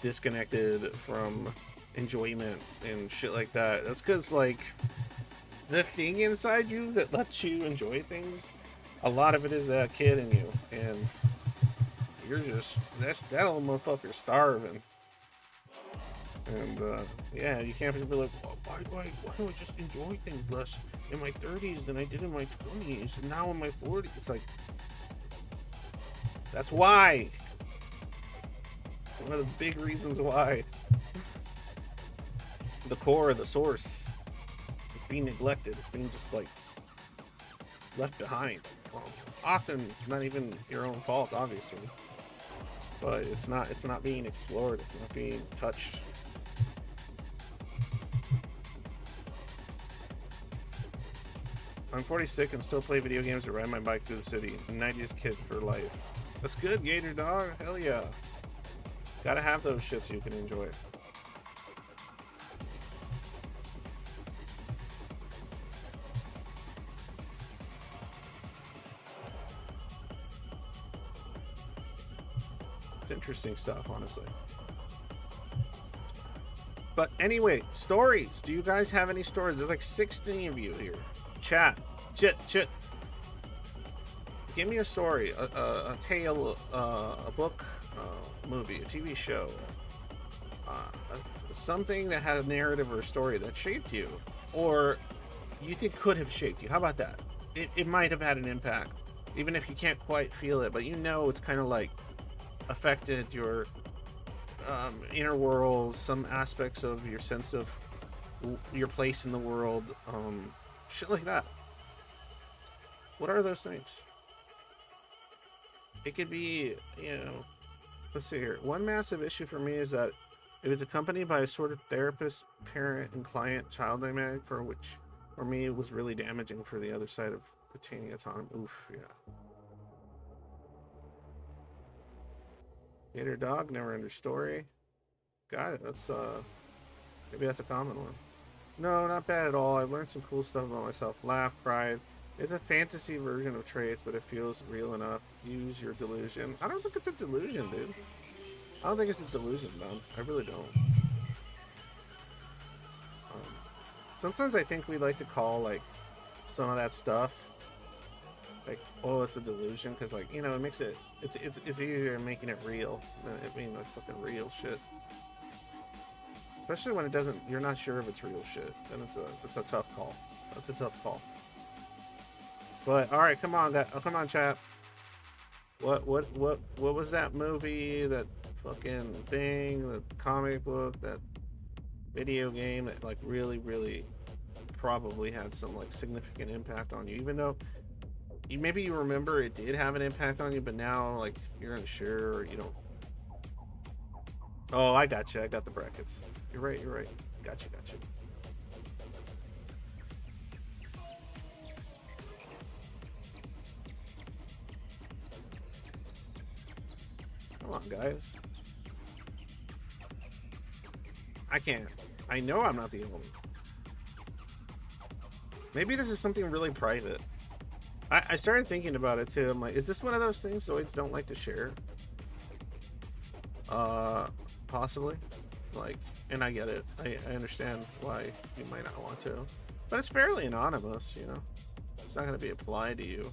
disconnected from enjoyment and shit like that. That's because like the thing inside you that lets you enjoy things, a lot of it is that kid in you, and you're just that little motherfucker's starving. And yeah, you can't be like, oh, why do I just enjoy things less in my 30s than I did in my 20s, and now in my 40s? It's like, that's why. It's one of the big reasons why. The core, the source, it's being neglected. It's being just like left behind. Well, often not even your own fault, obviously, but it's not being explored. It's not being touched. I'm 46 and still play video games or ride my bike through the city. 90s kid for life. That's good, Gator Dog. Hell yeah. Gotta have those shits so you can enjoy it. It's interesting stuff, honestly. But anyway, stories. Do you guys have any stories? There's like 16 of you here. Chat. Chit. Give me a story, a tale, a book, a movie, a TV show, something that had a narrative or a story that shaped you, or you think could have shaped you. How about that? It might have had an impact, even if you can't quite feel it, but you know it's kind of like affected your inner world, some aspects of your sense of your place in the world, shit like that. What are those things? It could be, you know, let's see here. One massive issue for me is that if it's accompanied by a sort of therapist, parent, and client child dynamic for which For me, it was really damaging for the other side of attaining autonomy. Oof, yeah. Gator dog, never under story. Got it. That's maybe that's a common one. No, not bad at all. I've learned some cool stuff about myself. Laugh, cried. It's a fantasy version of traits, but it feels real enough. Use your delusion. I don't think it's a delusion, dude. I don't think it's a delusion, man. I really don't. Um, Sometimes I think we like to call like some of that stuff like, oh, it's a delusion because like it makes it's easier making it real than it being like fucking real shit. Especially when it doesn't, you're not sure if it's real shit. Then it's a tough call. That's a tough call. But all right, come on, come on, chat. What was that movie? That fucking thing? The comic book? That video game that like really probably had some like significant impact on you, even though maybe you remember it did have an impact on you, but now like you're unsure or you don't. Oh, I got you. I got the brackets. You're right. You're right. Got you. Come on, guys. I can't. I know I'm not the only. Maybe this is something really private. I started thinking about it too. I'm like, is this one of those things Zoids don't like to share? Possibly. Like, and I get it. I understand why you might not want to, but it's fairly anonymous. It's not going to be applied to you.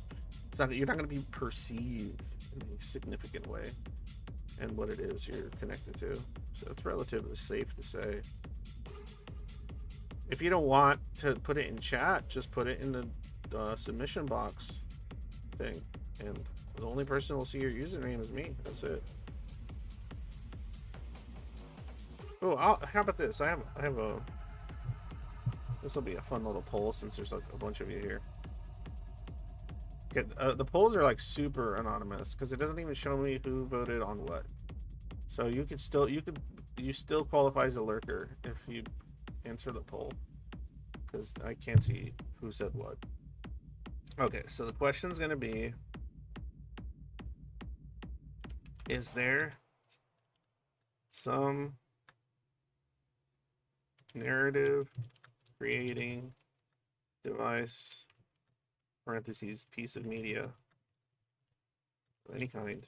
You're not going to be perceived in a significant way, and what it is you're connected to. So it's relatively safe to say. If you don't want to put it in chat, just put it in the submission box thing, and the only person who will see your username is me. That's it. Oh, how about this? I have a. This will be a fun little poll since there's a bunch of you here. The polls are like super anonymous because it doesn't even show me who voted on what. So you still qualify as a lurker if you answer the poll, because I can't see who said what. Okay, so the question's going to be, is there some narrative creating device, parentheses, piece of media of any kind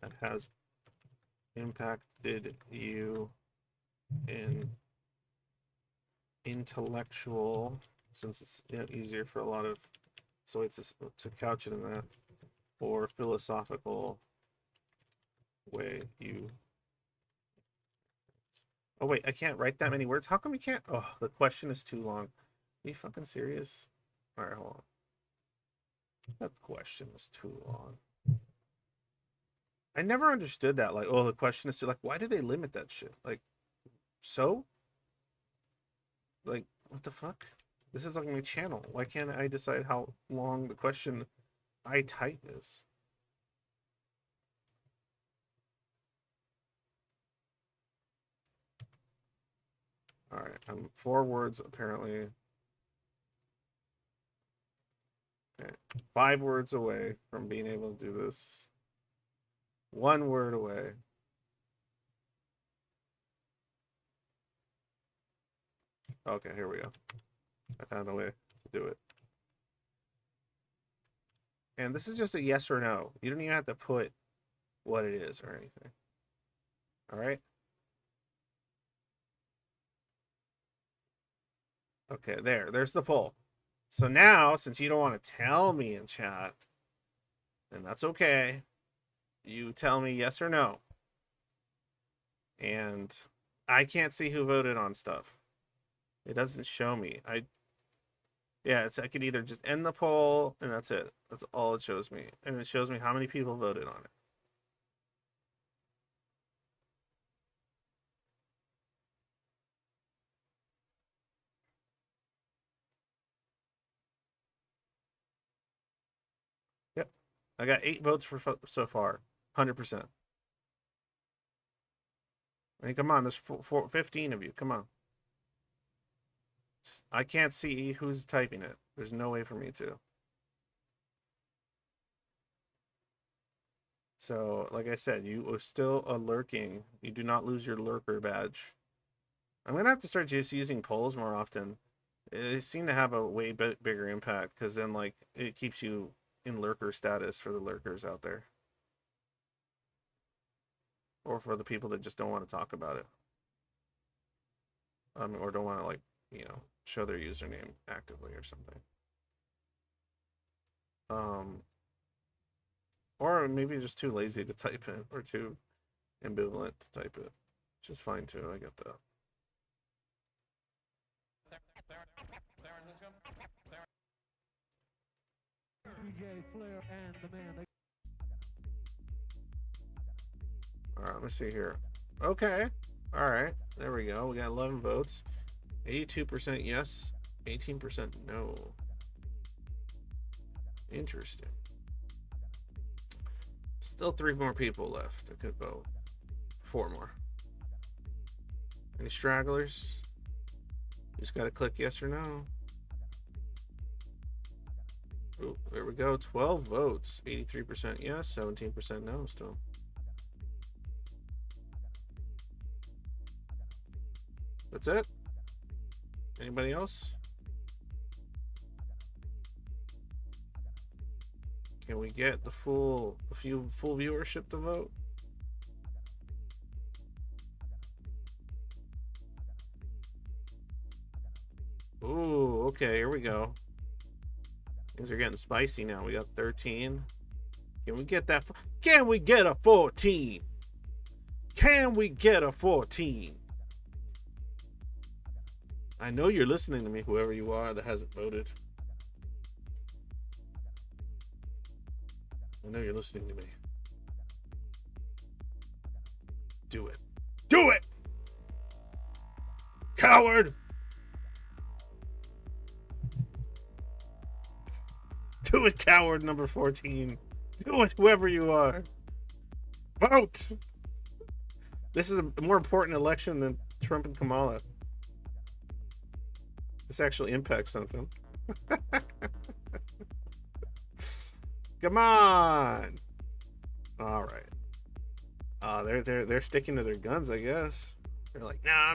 that has impacted you in intellectual, since it's easier for a lot of, so it's to couch it in that, or philosophical way you. Oh wait, I can't write that many words. How come we can't? Oh, the question is too long. Are you fucking serious? All right, hold on. That question is too long. I never understood that. Like, oh, the question is too, like, why do they limit that shit? Like, so? Like, what the fuck? This is like my channel. Why can't I decide how long the question I type is? All right, I'm 4 words apparently. Okay, 5 words away from being able to do this. 1 word away. Okay, here we go. I found a way to do it. And this is just a yes or no. You don't even have to put what it is or anything. All right? Okay, there's the poll. So now, since you don't want to tell me in chat, then that's okay. You tell me yes or no. And I can't see who voted on stuff. It doesn't show me. I could either just end the poll and that's it. That's all it shows me. And it shows me how many people voted on it. Yep. I got 8 votes for so far. 100%. I mean, come on, there's 15 of you. Come on. I can't see who's typing it. There's no way for me to. So, like I said, you are still a lurking. You do not lose your lurker badge. I'm gonna have to start just using polls more often. They seem to have a way bigger impact because then, like, it keeps you in lurker status for the lurkers out there, or for the people that just don't want to talk about it, or don't want to, like, show their username actively or something. Or maybe just too lazy to type it, or too ambivalent to type it, which is fine too. I get that. All right, let me see here. Okay, all right, there we go. We got 11 votes. 82% yes, 18% no. Interesting. Still 3 more people left that could vote. 4 more. Any stragglers? You just gotta click yes or no. Ooh, there we go. 12 votes. 83% yes, 17% no still. That's it? Anybody else? Can we get the full viewership to vote? Ooh, okay, here we go. Things are getting spicy now. We got 13. Can we get that? Can we get a 14? Can we get a 14? I know you're listening to me, whoever you are that hasn't voted. I know you're listening to me. Do it. Do it! Coward! Do it, coward number 14. Do it, whoever you are. Vote! This is a more important election than Trump and Kamala. This actually impacts something. Come on! All right. They're sticking to their guns, I guess. They're like, nah,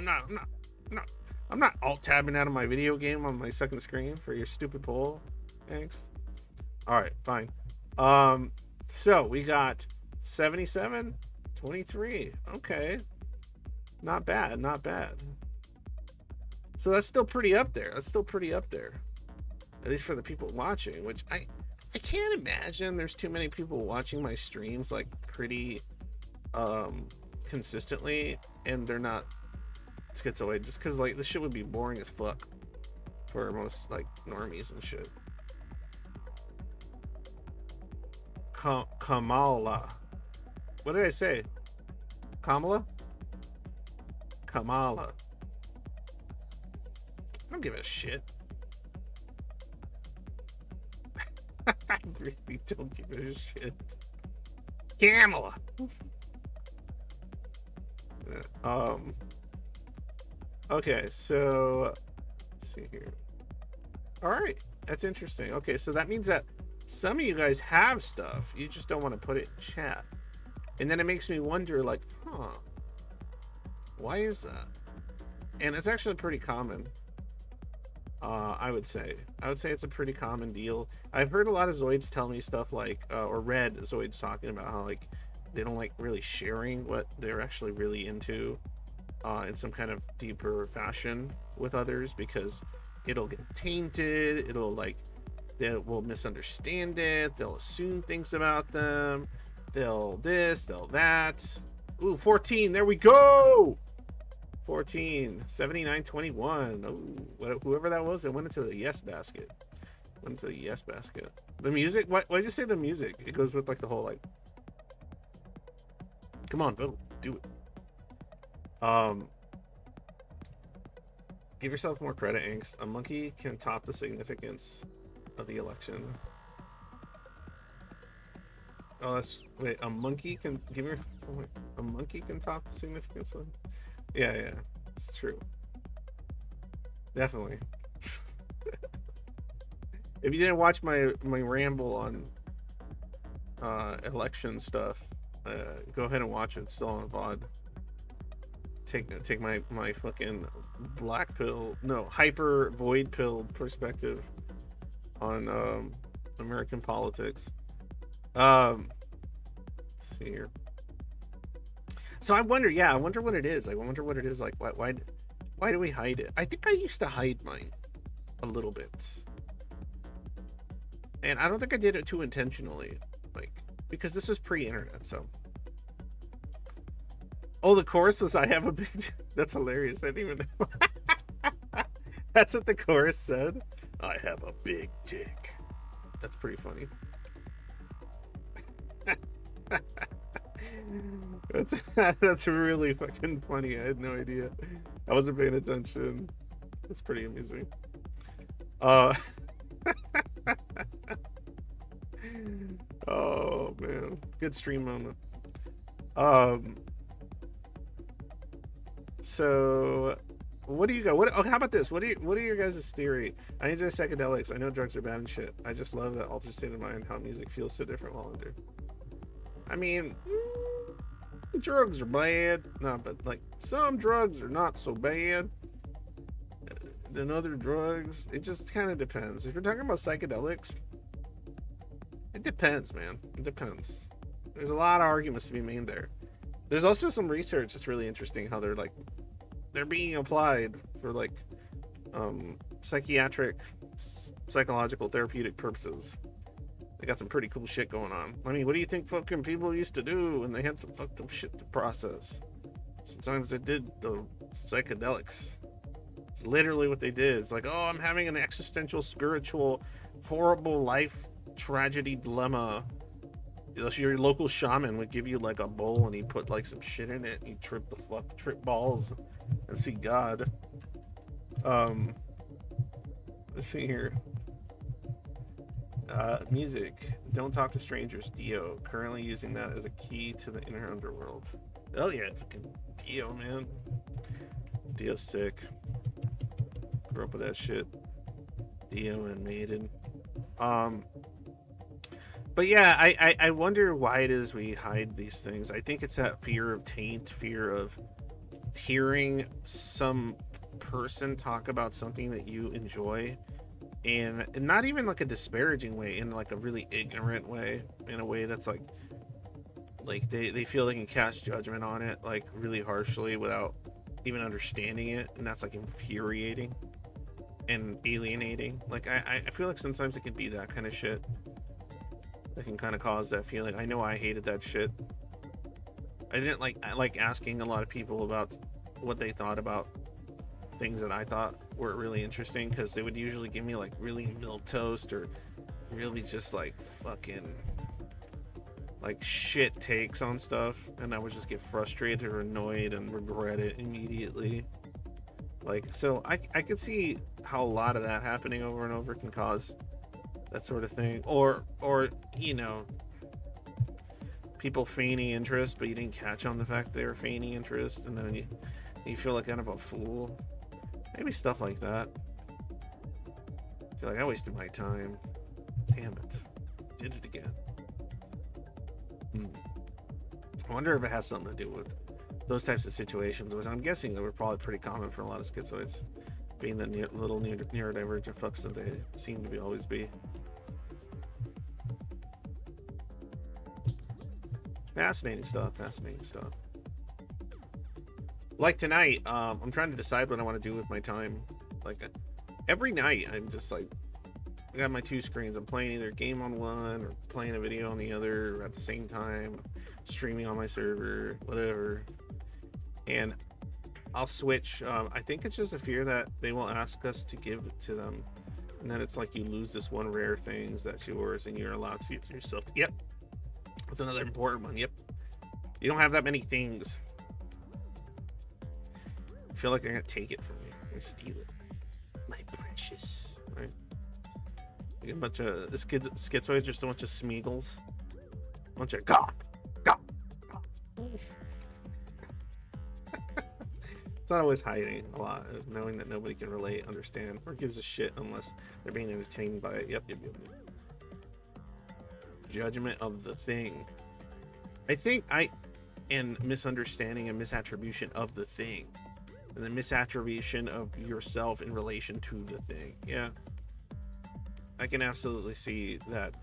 I'm not alt tabbing out of my video game on my second screen for your stupid poll. Thanks. All right, fine. So we got 77, 23. Okay, not bad, not bad. So that's still pretty up there. That's still pretty up there, at least for the people watching. Which I can't imagine there's too many people watching my streams like pretty consistently, and they're not schizoid, just because like this shit would be boring as fuck for most like normies and shit. Kamala. What did I say? Kamala? Kamala. I don't give a shit. I really don't give a shit. Kamala. Okay, so let's see here. All right, that's interesting. Okay, so that means that some of you guys have stuff, you just don't want to put it in chat. And then it makes me wonder, like, why is that? And it's actually pretty common. I would say it's a pretty common deal. I've heard a lot of Zoids tell me stuff like, or read Zoids talking about how like they don't like really sharing what they're actually really into in some kind of deeper fashion with others, because it'll get tainted. It'll like, they will misunderstand it. They'll assume things about them. They'll this, they'll that. Ooh, 14. There we go. 14. 79, 21. Oh, whoever that was, it went into the yes basket. Went into the yes basket. The music. Why did you say the music? It goes with like the whole like. Come on, vote. Do it. Give yourself more credit, Angst. A monkey can top the significance of the election. Oh, that's wait. A monkey can give her. Oh, a monkey can top the significance of. Yeah, it's true. Definitely. If you didn't watch my ramble on election stuff, go ahead and watch it. It's still on VOD. Take my fucking black pill, no, hyper void pill perspective on American politics. Let's see here. So I wonder what it is. I wonder what it is like. Why do we hide it? I think I used to hide mine a little bit, and I don't think I did it too intentionally, like, because this was pre-internet. So, oh, the chorus was "I have a big." That's hilarious. I didn't even know. That's what the chorus said. I have a big dick. That's pretty funny. That's really fucking funny. I had no idea. I wasn't paying attention. That's pretty amusing. Oh man, good stream moment. So what do you got? How about this? What are your guys' theory? I enjoy psychedelics. I know drugs are bad and shit. I just love that altered state of mind, how music feels so different while under. I mean, drugs are bad. No, but like some drugs are not so bad than other drugs. It just kind of depends. If you're talking about psychedelics, it depends, man. It depends. There's a lot of arguments to be made there. There's also some research that's really interesting how they're being applied for like psychiatric, psychological, therapeutic purposes. They got some pretty cool shit going on. I mean, what do you think fucking people used to do when they had some fucked up shit to process? Sometimes they did the psychedelics. It's literally what they did. It's like, oh, I'm having an existential, spiritual, horrible life tragedy dilemma. Your local shaman would give you like a bowl and he'd put like some shit in it and he'd trip balls and see God. Let's see here. Music. Don't talk to strangers. Dio. Currently using that as a key to the inner underworld. Oh yeah, fucking Dio, man. Dio's sick. Grew up with that shit. Dio and Maiden. But yeah, I wonder why it is we hide these things. I think it's that fear of taint, fear of hearing some person talk about something that you enjoy, and not even like a disparaging way, in like a really ignorant way, in a way that's like they feel they can cast judgment on it like really harshly without even understanding it, and that's like infuriating and alienating. Like I feel like sometimes it can be that kind of shit that can kind of cause that feeling. I know I hated that shit. I didn't like asking a lot of people about what they thought about things that I thought were really interesting, because they would usually give me like really milquetoast or really just like fucking like shit takes on stuff, and I would just get frustrated or annoyed and regret it immediately. Like, so I could see how a lot of that happening over and over can cause that sort of thing, or you know, people feigning interest but you didn't catch on the fact they were feigning interest, and then you feel like kind of a fool. Maybe stuff like that. Feel like I wasted my time. Damn it, did it again. I wonder if it has something to do with those types of situations, which I'm guessing that were probably pretty common for a lot of schizoids, being the little neurodivergent fucks that they seem to always be. Fascinating stuff. Like tonight, I'm trying to decide what I want to do with my time. Like every night, I'm just like, I got my two screens. I'm playing either a game on one or playing a video on the other at the same time, streaming on my server, whatever. And I'll switch. I think it's just a fear that they will ask us to give to them, and then it's like you lose this one rare thing that's yours, and you're allowed to give to yourself. Yep, that's another important one. Yep, you don't have that many things. I feel like they're gonna take it from me and steal it. My precious, right? A bunch of schizoids, just a bunch of Smeagol's, a bunch of God. It's not always hiding a lot, knowing that nobody can relate, understand, or gives a shit unless they're being entertained by it. Yep. Judgment of the thing. And misunderstanding and misattribution of the thing. And the misattribution of yourself in relation to the thing. Yeah. I can absolutely see that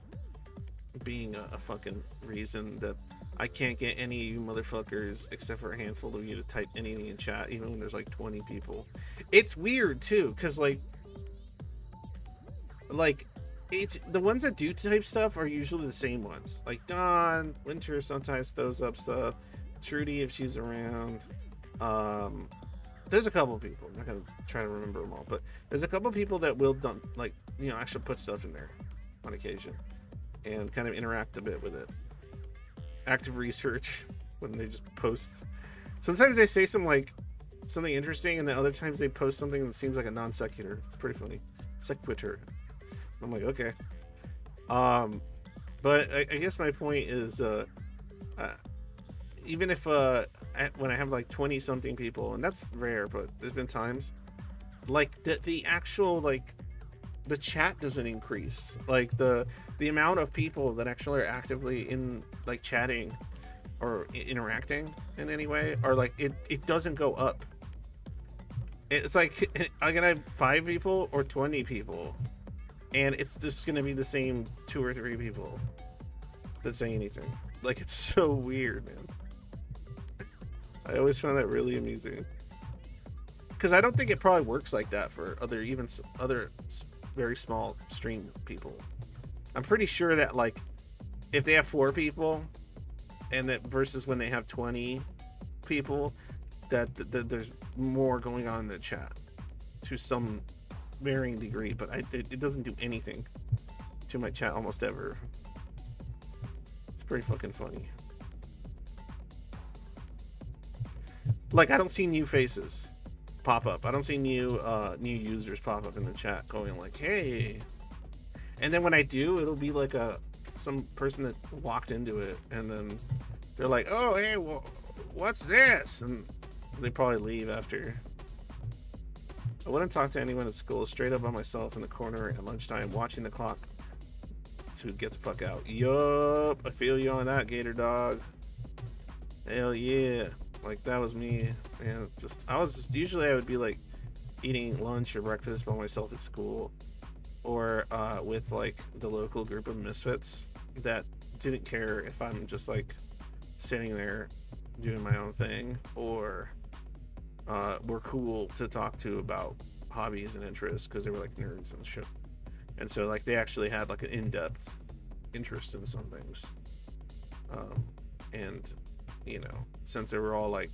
being a fucking reason that I can't get any of you motherfuckers except for a handful of you to type anything in chat, even when there's like 20 people. It's weird too, because like it's the ones that do type stuff are usually the same ones. Like Dawn, Winter sometimes throws up stuff, Trudy if she's around. There's a couple people. I'm not gonna try to remember them all, but there's a couple people that will actually put stuff in there on occasion and kind of interact a bit with it. Active research when they just post. Sometimes they say something interesting, and then other times they post something that seems like a non sequitur. It's pretty funny. Sequitur. I'm like, okay. But I guess my point is, even if when I have like 20 something people, and that's rare, but there's been times like the actual the chat doesn't increase. Like the amount of people that actually are actively in like chatting or interacting in any way, or like it doesn't go up. It's like I'm gonna have 5 people or 20 people, and it's just gonna be the same 2 or 3 people that say anything. Like, it's so weird, man. I always found that really amusing, because I don't think it probably works like that for other very small stream people. I'm pretty sure that like if they have 4 people and that versus when they have 20 people, that there's more going on in the chat to some varying degree, but it doesn't do anything to my chat almost ever. It's pretty fucking funny. Like, I don't see new faces pop up. I don't see new users pop up in the chat going like, hey. And then when I do, it'll be like some person that walked into it, and then they're like, oh, hey, well, what's this? And they probably leave after. I wouldn't talk to anyone at school, straight up by myself in the corner at lunchtime, watching the clock to get the fuck out. Yup, I feel you on that, Gator Dog. Hell yeah. Like, that was me. And usually I would be like eating lunch or breakfast by myself at school, or with like the local group of misfits that didn't care if I'm just like sitting there doing my own thing, or were cool to talk to about hobbies and interests because they were like nerds and shit. And so like they actually had like an in-depth interest in some things. And you know, since they were all like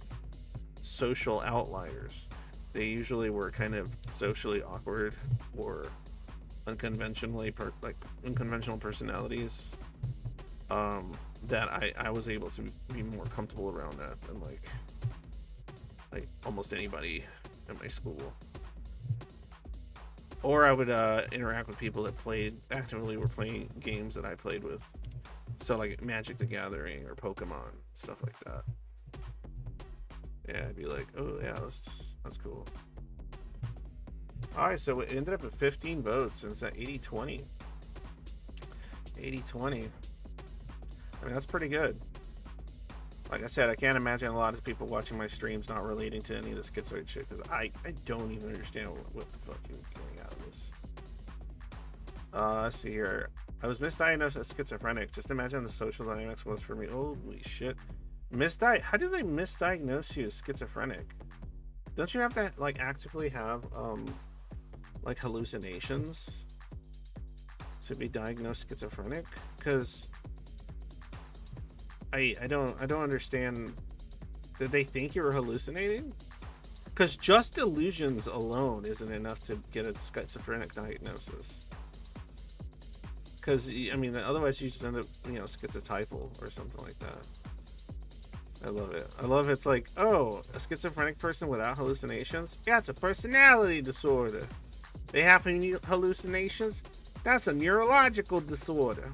social outliers, they usually were kind of socially awkward or unconventional personalities, that I was able to be more comfortable around that than like almost anybody at my school. Or I would interact with people that actively were playing games that I played with. So like Magic the Gathering or Pokemon, stuff like that. Yeah, I'd be like, oh yeah, that's cool. Alright, so it ended up at 15 votes, and it's at 80-20. 80-20. I mean, that's pretty good. Like I said, I can't imagine a lot of people watching my streams not relating to any of the schizoid shit, because I don't even understand what the fuck you're getting out of this. Let's see here. I was misdiagnosed as schizophrenic. Just imagine the social dynamics was for me. Holy shit. How do they misdiagnose you as schizophrenic? Don't you have to like actively have like hallucinations to be diagnosed schizophrenic? Because I don't understand. Did they think you were hallucinating? Because just illusions alone isn't enough to get a schizophrenic diagnosis. Because I mean, otherwise you just end up, schizotypal or something like that. I love it. It's like, oh, a schizophrenic person without hallucinations? Yeah, it's a personality disorder. They have hallucinations? That's a neurological disorder.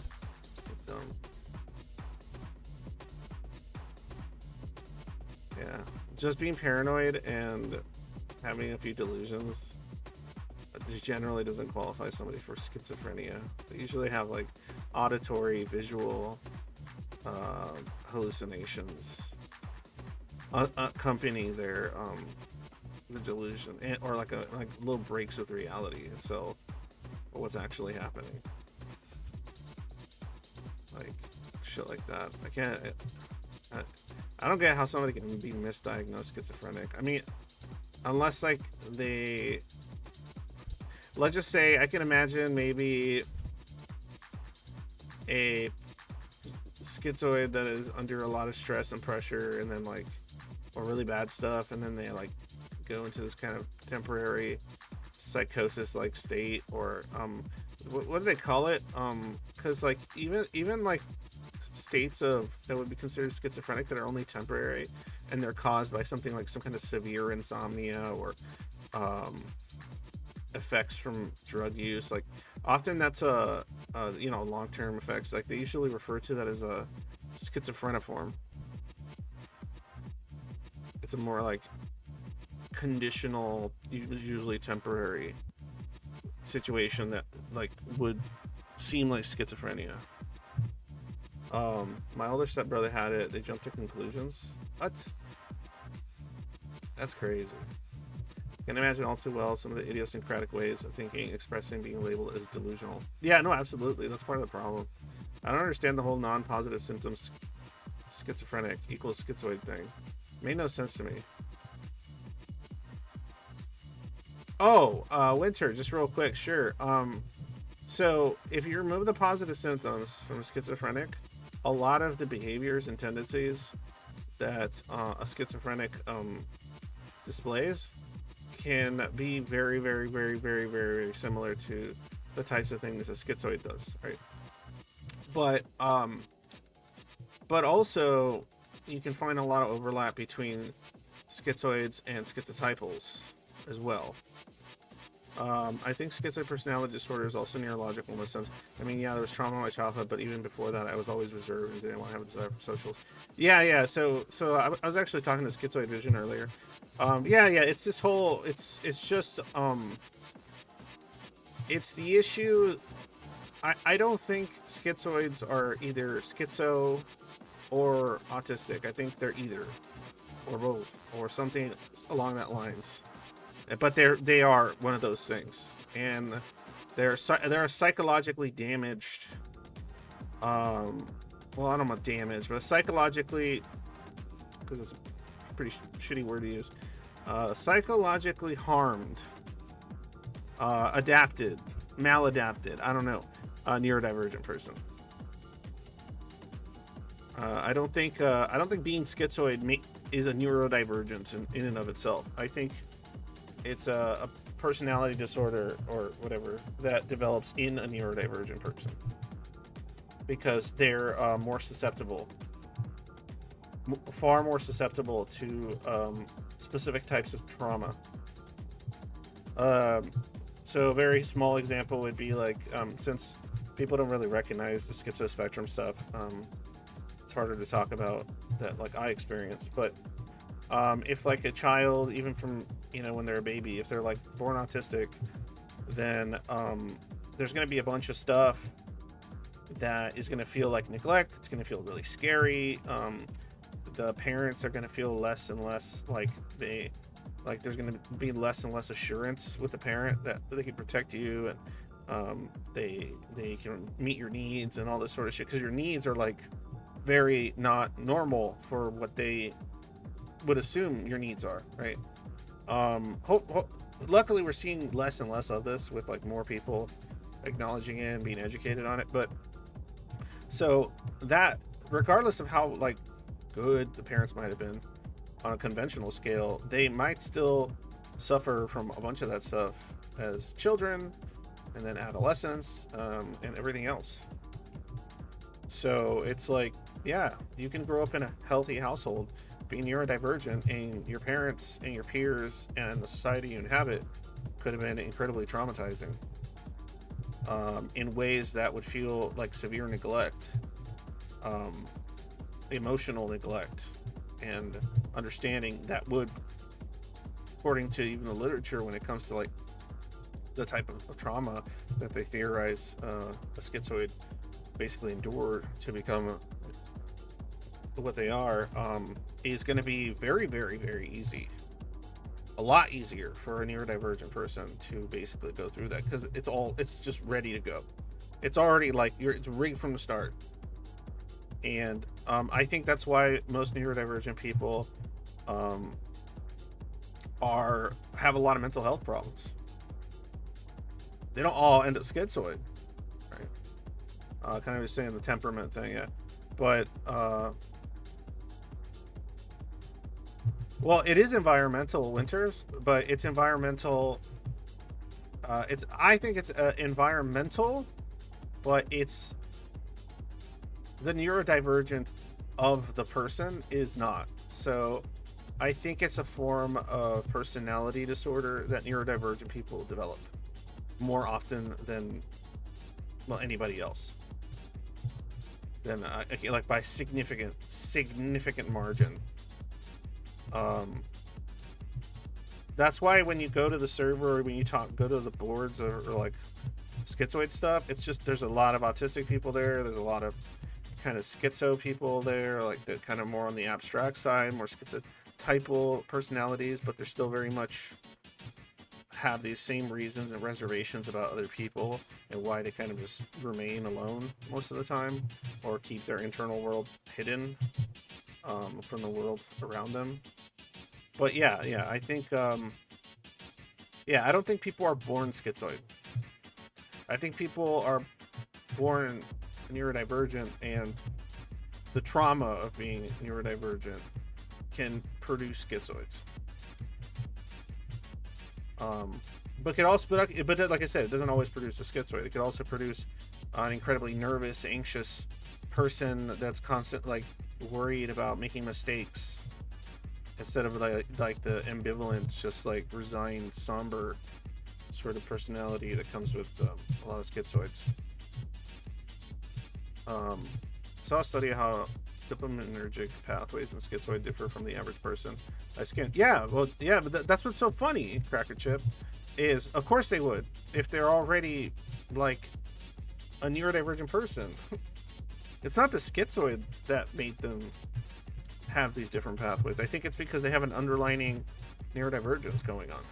Yeah, just being paranoid and having a few delusions generally doesn't qualify somebody for schizophrenia. They usually have like auditory, visual hallucinations accompany their the delusion, or like little breaks with reality itself, or what's actually happening, like shit like that. I don't get how somebody can be misdiagnosed schizophrenic. I mean, unless like let's just say I can imagine maybe a schizoid that is under a lot of stress and pressure, and then like, or really bad stuff, and then they like go into this kind of temporary psychosis like state, or what do they call it, because like even like states of that would be considered schizophrenic that are only temporary, and they're caused by something like some kind of severe insomnia, or effects from drug use. Like often that's long-term effects. Like they usually refer to that as a schizophreniform. It's a more like conditional, usually temporary situation that like would seem like schizophrenia. My older stepbrother had it. They jumped to conclusions. What? That's crazy. I can imagine all too well some of the idiosyncratic ways of thinking, expressing, being labeled as delusional. Yeah, no, absolutely. That's part of the problem. I don't understand the whole non-positive symptoms schizophrenic equals schizoid thing. It made no sense to me. Oh, Winter, just real quick, sure. So if you remove the positive symptoms from a schizophrenic, a lot of the behaviors and tendencies that a schizophrenic displays can be very, very, very, very, very, very similar to the types of things a schizoid does, right? But also you can find a lot of overlap between schizoids and schizotypals as well. I think schizoid personality disorder is also neurological in the sense. I mean, yeah, there was trauma in my childhood, but even before that, I was always reserved and didn't want to have a desire for socials. Yeah. So I was actually talking to Schizoid Vision earlier. Yeah. It's this whole. It's just. It's the issue. I don't think schizoids are either schizo or autistic. I think they're either or both or something along that lines. But they are one of those things, and they're psychologically damaged. Well, I don't know damaged, but psychologically, because it's a pretty shitty word to use. Psychologically harmed, adapted, maladapted. I don't know, a neurodivergent person. I don't think being schizoid is a neurodivergence in and of itself. I think it's a personality disorder or whatever that develops in a neurodivergent person because they're more susceptible, far more susceptible to specific types of trauma. So a very small example would be like, since people don't really recognize the schizo spectrum stuff, it's harder to talk about that like I experienced, but if like a child, even from when they're a baby, if they're like born autistic, then there's going to be a bunch of stuff that is going to feel like neglect. It's going to feel really scary. The parents are going to feel less and less like there's going to be less and less assurance with the parent that they can protect you, and they can meet your needs and all this sort of shit, because your needs are like very not normal for what they would assume your needs are, right? Luckily we're seeing less and less of this with like more people acknowledging it and being educated on it. But so that, regardless of how like good the parents might have been on a conventional scale, they might still suffer from a bunch of that stuff as children and then adolescence, and everything else. So it's like, yeah, you can grow up in a healthy household being neurodivergent, and your parents and your peers and the society you inhabit could have been incredibly traumatizing, in ways that would feel like severe neglect, emotional neglect, and understanding that would, according to even the literature, when it comes to like the type of trauma that they theorize a schizoid basically endured to become what they are, is going to be very, very, very easy. A lot easier for a neurodivergent person to basically go through that, because it's just ready to go. It's already like it's rigged from the start. And I think that's why most neurodivergent people have a lot of mental health problems. They don't all end up schizoid, right? Kind of just saying the temperament thing, yeah. But well, it is environmental, Winters, but it's environmental. I think it's environmental, but it's the neurodivergent of the person is not. So I think it's a form of personality disorder that neurodivergent people develop more often than, well, anybody else. Then like by significant margin. That's why when you go to the server, or when you go to the boards or like schizoid stuff, it's just there's a lot of autistic people there. There's a lot of kind of schizo people there, like they're kind of more on the abstract side, more schizotypal personalities, but they're still very much have these same reasons and reservations about other people and why they kind of just remain alone most of the time, or keep their internal world hidden from the world around them. But yeah, I think I don't think people are born schizoid. I think people are born neurodivergent, and the trauma of being neurodivergent can produce schizoids. But like I said, it doesn't always produce a schizoid. It could also produce an incredibly nervous, anxious person that's constant, like worried about making mistakes, instead of like the ambivalent, just like resigned, somber sort of personality that comes with a lot of schizoids. Saw a study how dopaminergic pathways in schizoid differ from the average person. But that's what's so funny, Cracker Chip, is of course they would, if they're already like a neurodivergent person. It's not the schizoid that made them have these different pathways. I think it's because they have an underlining neurodivergence going on.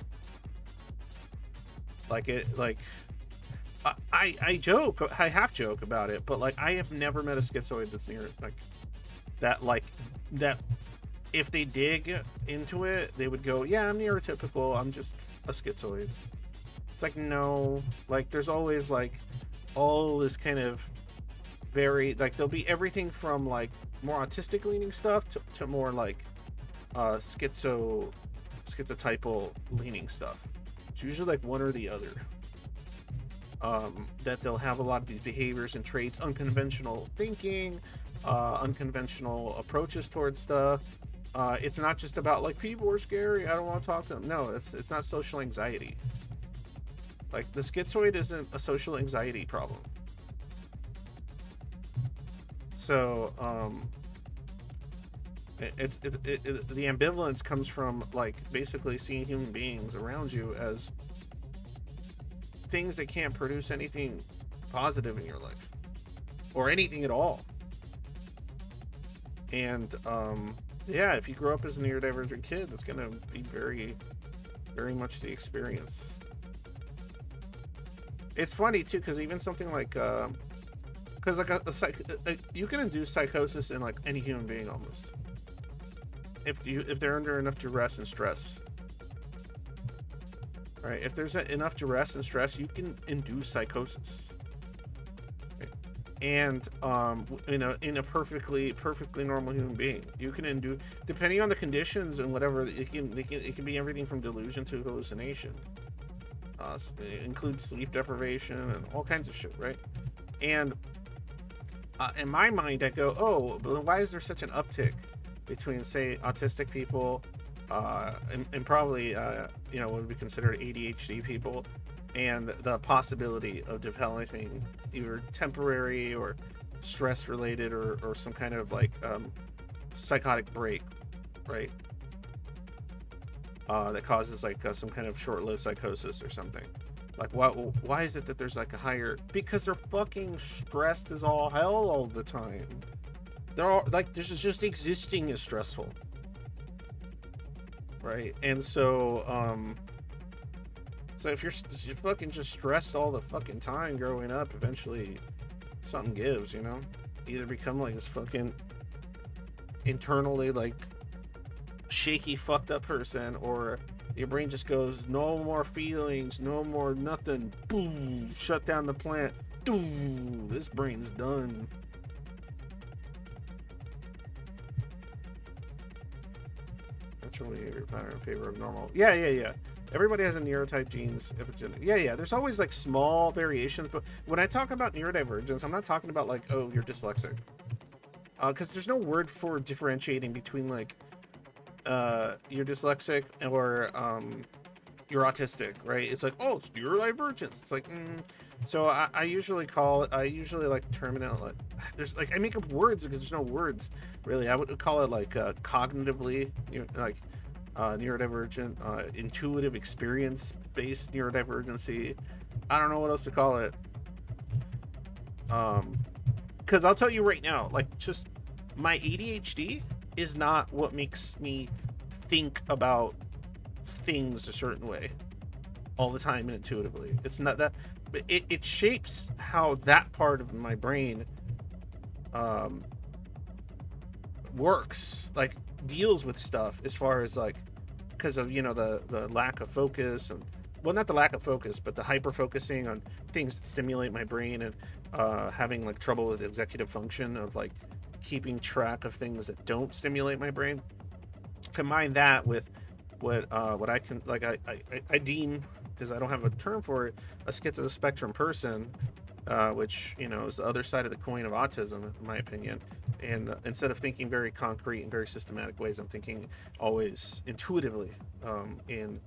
I half joke about it, but like I have never met a schizoid that's near that if they dig into it, they would go, yeah, I'm neurotypical, I'm just a schizoid. It's like, no, like there's always like all this kind of very, like there'll be everything from like more autistic leaning stuff to more like schizotypal leaning stuff. It's usually like one or the other. That they'll have a lot of these behaviors and traits, unconventional thinking, unconventional approaches towards stuff. It's not just about like people are scary, I don't want to talk to them. No, it's not social anxiety. Like the schizoid isn't a social anxiety problem. So the ambivalence comes from like basically seeing human beings around you as things that can't produce anything positive in your life or anything at all. And if you grow up as a neurodivergent kid, that's going to be very, very much the experience. It's funny too, because even something like you can induce psychosis in like any human being almost, if they're under enough duress and stress. Right? If there's enough duress and stress, you can induce psychosis. Right? And in a perfectly normal human being, you can induce, depending on the conditions and whatever. It can be everything from delusion to hallucination. It includes sleep deprivation and all kinds of shit, right? And in my mind, I go, oh, but why is there such an uptick between, say, autistic people? And probably what would be considered ADHD people, and the possibility of developing either temporary or stress related or some kind of like psychotic break, right? that causes like some kind of short-lived psychosis or something. Like, why is it that there's like a higher? Because they're fucking stressed as all hell all the time. They're all like, this is just existing is stressful, right? And so, so if you're fucking just stressed all the fucking time growing up, eventually something gives, you know? Either become like this fucking internally like shaky, fucked up person, or your brain just goes, no more feelings, no more nothing. Boom, shut down the plant. Boom, this brain's done. Natural behavior pattern in favor of normal. Yeah. Everybody has a neurotype genes. Yeah. There's always like small variations, but when I talk about neurodivergence, I'm not talking about like, oh, you're dyslexic. Because there's no word for differentiating between like you're dyslexic or you're autistic, right? It's like, oh, it's neurodivergence. It's like, so I usually like term it out like, there's like, I make up words because there's no words really. I would call it like cognitively, like neurodivergent, intuitive experience based neurodivergency. I don't know what else to call it. Because I'll tell you right now, like, just my ADHD is not what makes me think about things a certain way all the time and intuitively. It's not that, but it shapes how that part of my brain works, like deals with stuff as far as like, because of, the lack of focus, and well, not the lack of focus, but the hyper focusing on things that stimulate my brain, and having like trouble with executive function of like keeping track of things that don't stimulate my brain. Combine that with what I can, like, I deem, because I don't have a term for it, a schizospectrum person, which is the other side of the coin of autism, in my opinion. And instead of thinking very concrete and very systematic ways, I'm thinking always intuitively, in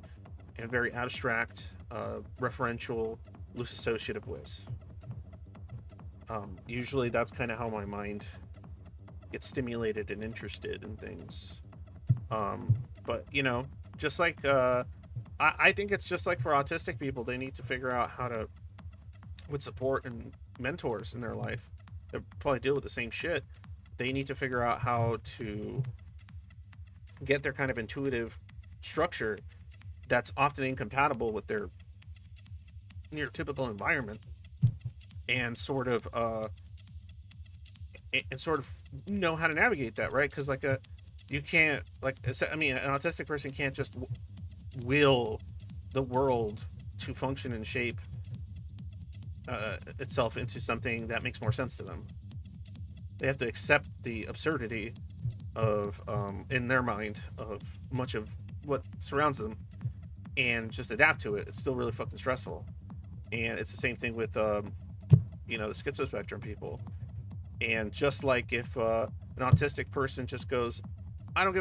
very abstract, referential, loose associative ways. Usually that's kind of how my mind gets stimulated and interested in things. But just like I think it's just like for autistic people, they need to figure out how to, with support and mentors in their life that probably deal with the same shit, they need to figure out how to get their kind of intuitive structure that's often incompatible with their neurotypical environment, and sort of know how to navigate that, right? Because like you can't, like, I mean, an autistic person can't just will the world to function and shape itself into something that makes more sense to them. They have to accept the absurdity of, in their mind, of much of what surrounds them, and just adapt to it. It's still really fucking stressful. And it's the same thing with the schizospectrum people. And just like if an autistic person just goes, I don't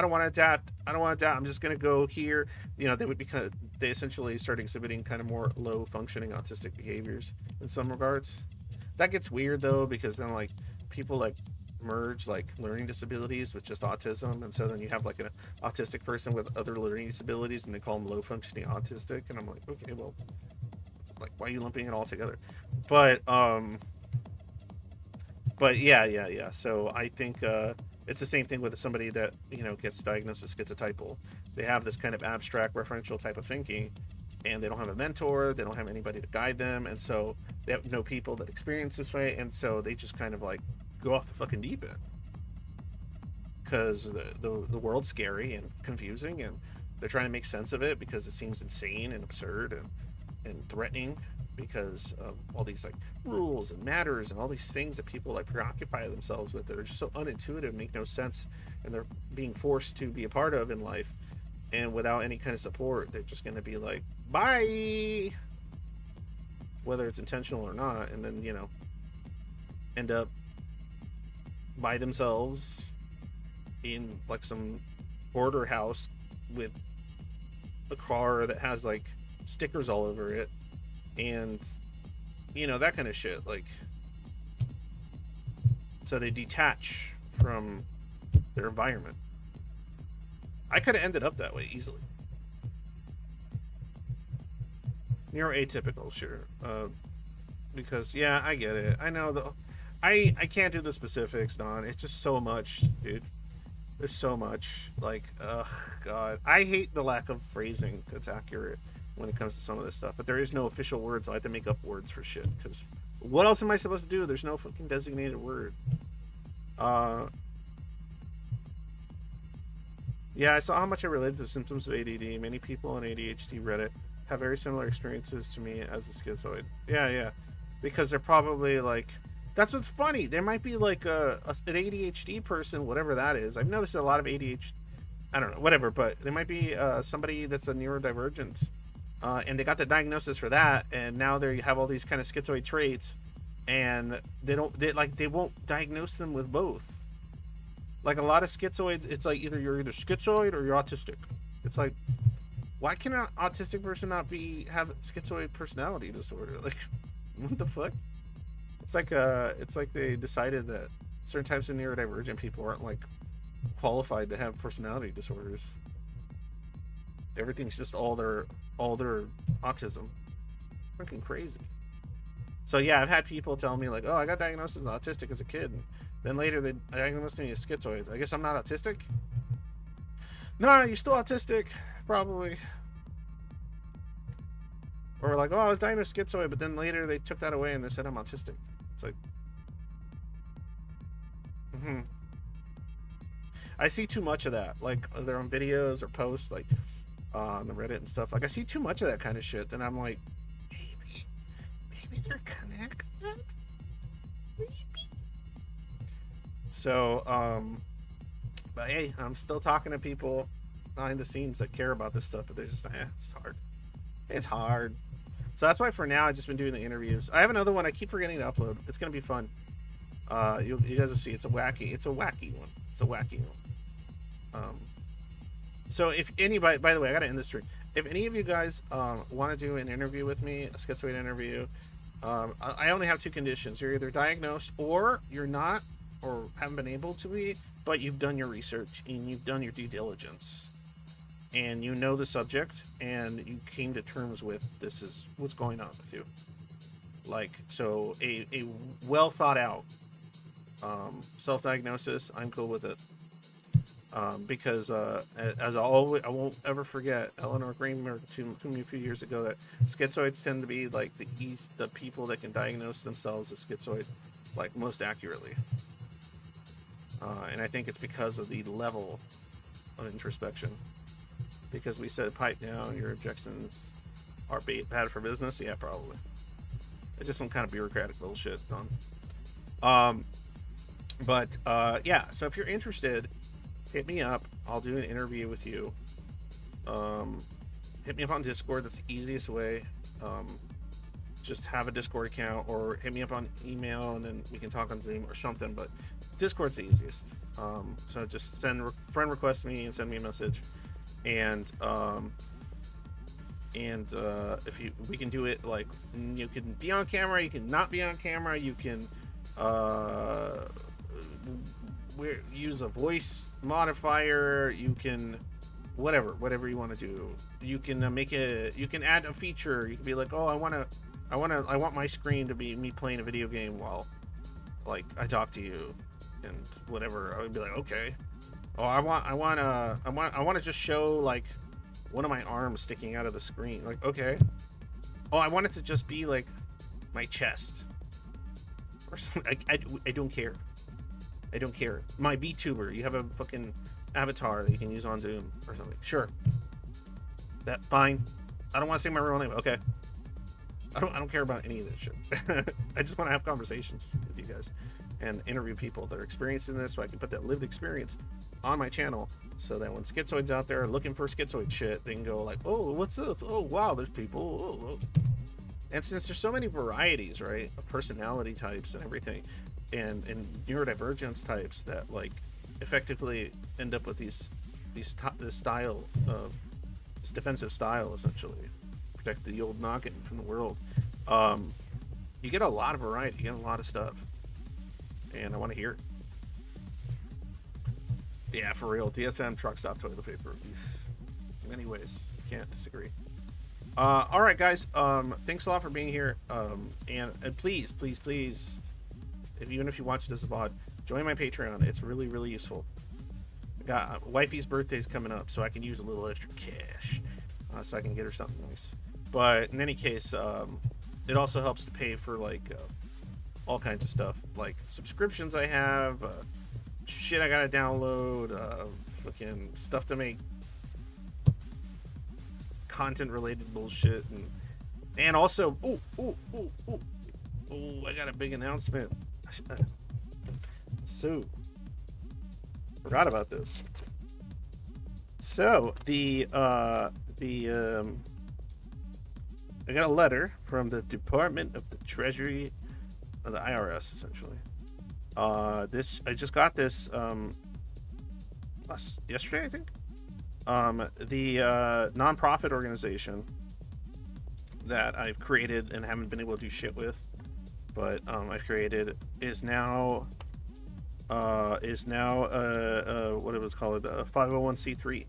want to adapt, I'm just going to go here, they essentially start exhibiting kind of more low functioning autistic behaviors in some regards. That gets weird though, because then like people like merge like learning disabilities with just autism, and so then you have like an autistic person with other learning disabilities and they call them low functioning autistic, and I'm like, okay, well, like, why are you lumping it all together? But yeah. So I think it's the same thing with somebody that gets diagnosed with schizotypal. They have this kind of abstract referential type of thinking, and they don't have a mentor, they don't have anybody to guide them, and so they have no people that experience this way, and so they just kind of like go off the fucking deep end, because the world's scary and confusing, and they're trying to make sense of it because it seems insane and absurd and threatening, because of all these like rules and matters and all these things that people like preoccupy themselves with that are just so unintuitive, make no sense, and they're being forced to be a part of in life, and without any kind of support, they're just going to be like, bye, whether it's intentional or not, and then end up by themselves in like some border house with a car that has like stickers all over it, and that kind of shit. Like, so they detach from their environment. I could have ended up that way easily. Neuroatypical, sure. Because yeah, I get it. I know I can't do the specifics, Don. It's just so much, dude. There's so much. Like, God, I hate the lack of phrasing that's accurate when it comes to some of this stuff. But there is no official word, so I have to make up words for shit. Because what else am I supposed to do? There's no fucking designated word. Uh, yeah, I saw how much I related to the symptoms of ADD. Many people on ADHD Reddit have very similar experiences to me as a schizoid. Yeah, yeah, because they're probably like, that's what's funny. There might be like an ADHD person, whatever that is. I've noticed a lot of ADHD. I don't know, whatever, but there might be somebody that's a neurodivergent, and they got the diagnosis for that, and now they have all these kind of schizoid traits, and they won't diagnose them with both. Like a lot of schizoids, it's like you're either schizoid or you're autistic. It's like, why can an autistic person not have schizoid personality disorder? Like, what the fuck? It's like they decided that certain types of neurodivergent people aren't like qualified to have personality disorders. Everything's just all their autism. Fucking crazy. So yeah, I've had people tell me like, oh, I got diagnosed as autistic as a kid. And then later they diagnosed me as schizoid. I guess I'm not autistic? No, you're still autistic, probably. Or like, oh, I was diagnosed schizoid, but then later they took that away and they said I'm autistic. It's like, I see too much of that. Like they're on videos or posts, like on the Reddit and stuff. Like I see too much of that kind of shit. Then I'm like, maybe they're connected. Maybe. So, but hey, I'm still talking to people behind the scenes that care about this stuff, but they're just, it's hard. It's hard. So that's why for now I've just been doing the interviews. I have another one I keep forgetting to upload. It's gonna be fun. You guys will see. It's a wacky one. It's a wacky one. So if anybody, by the way, I gotta end this stream. If any of you guys want to do an interview with me, a schizoid interview, I only have two conditions. You're either diagnosed or you're not, or haven't been able to be, but you've done your research and you've done your due diligence. And you know the subject, and you came to terms with this is what's going on with you. Like, so a well thought out self-diagnosis, I'm cool with it. Because as I won't ever forget, Eleanor Greenberg told me a few years ago that schizoids tend to be like the people that can diagnose themselves as schizoid like most accurately. And I think it's because of the level of introspection. Because we said, pipe down, your objections are bad for business? Yeah, probably. It's just some kind of bureaucratic bullshit done. Yeah, so if you're interested, hit me up. I'll do an interview with you. Hit me up on Discord. That's the easiest way. Just have a Discord account, or hit me up on email, and then we can talk on Zoom or something. But Discord's the easiest. So just friend request me and send me a message. And if we can do it, like, you can be on camera, you can not be on camera, you can use a voice modifier, you can whatever you want to do. You can you can add a feature. You can be like, oh, I want my screen to be me playing a video game while like I talk to you, and whatever. I would be like, okay. Oh, I want to just show like one of my arms sticking out of the screen. Like, okay. Oh, I want it to just be like my chest or something. I don't care. I don't care. My VTuber, you have a fucking avatar that you can use on Zoom or something. Sure. That fine. I don't want to say my real name. Okay. I don't care about any of this shit. I just want to have conversations with you guys and interview people that are experiencing this, so I can put that lived experience on my channel, so that when schizoids out there looking for schizoid shit, they can go like, oh, what's this? Oh, wow, there's people. Oh. And since there's so many varieties, right, of personality types and everything, and neurodivergence types that like effectively end up with this style of this defensive style, essentially protect the old noggin from the world. You get a lot of variety, you get a lot of stuff, and I want to hear it. Yeah, for real. DSM truck stop toilet paper. In many ways, can't disagree. All right, guys. Thanks a lot for being here. And please, please, please, even if you watch this VOD, join my Patreon. It's really, really useful. I got wifey's birthday's coming up, so I can use a little extra cash, so I can get her something nice. But in any case, it also helps to pay for like all kinds of stuff, like subscriptions I have, shit I gotta download, fucking stuff to make content related bullshit, and also I got a big announcement. So forgot about this. So I got a letter from the Department of the Treasury of the IRS, essentially. I just got this yesterday, I think. The nonprofit organization that I've created and haven't been able to do shit with, but I've created is now what it was called, a 501c3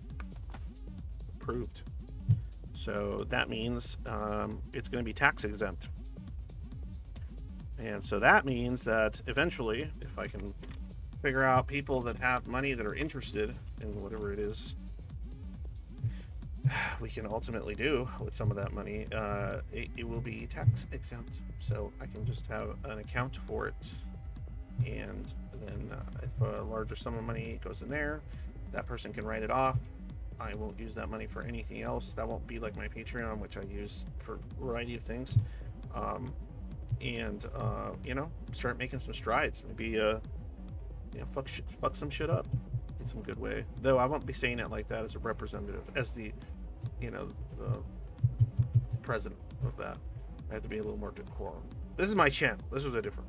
approved. So that means it's going to be tax exempt. And so that means that eventually, if I can figure out people that have money that are interested in whatever it is we can ultimately do with some of that money, it will be tax exempt. So I can just have an account for it, and then if a larger sum of money goes in there, that person can write it off. I won't use that money for anything else. That won't be like my Patreon, which I use for a variety of things. Start making some strides. Maybe fuck some shit up in some good way. Though I won't be saying it like that as a representative, as the president of that. I have to be a little more decorum. This is my channel. This was a different.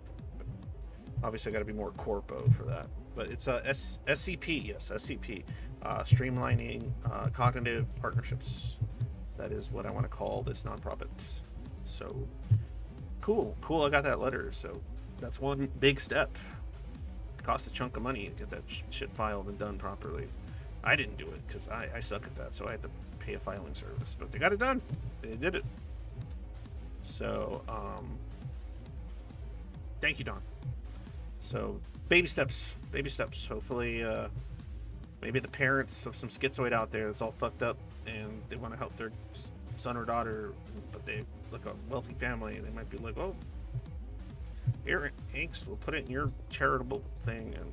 Obviously, I got to be more corpo for that. But it's a SCP, yes, SCP, streamlining cognitive partnerships. That is what I want to call this nonprofit. So cool. I got that letter. So that's one big step. It cost a chunk of money to get that shit filed and done properly. I didn't do it because I suck at that, so I had to pay a filing service. But they got it done. They did it. So thank you, Don. So baby steps. Hopefully, maybe the parents of some schizoid out there that's all fucked up and they want to help their son or daughter, but they look a wealthy family, and they might be like, oh, here, Hanks, we'll put it in your charitable thing and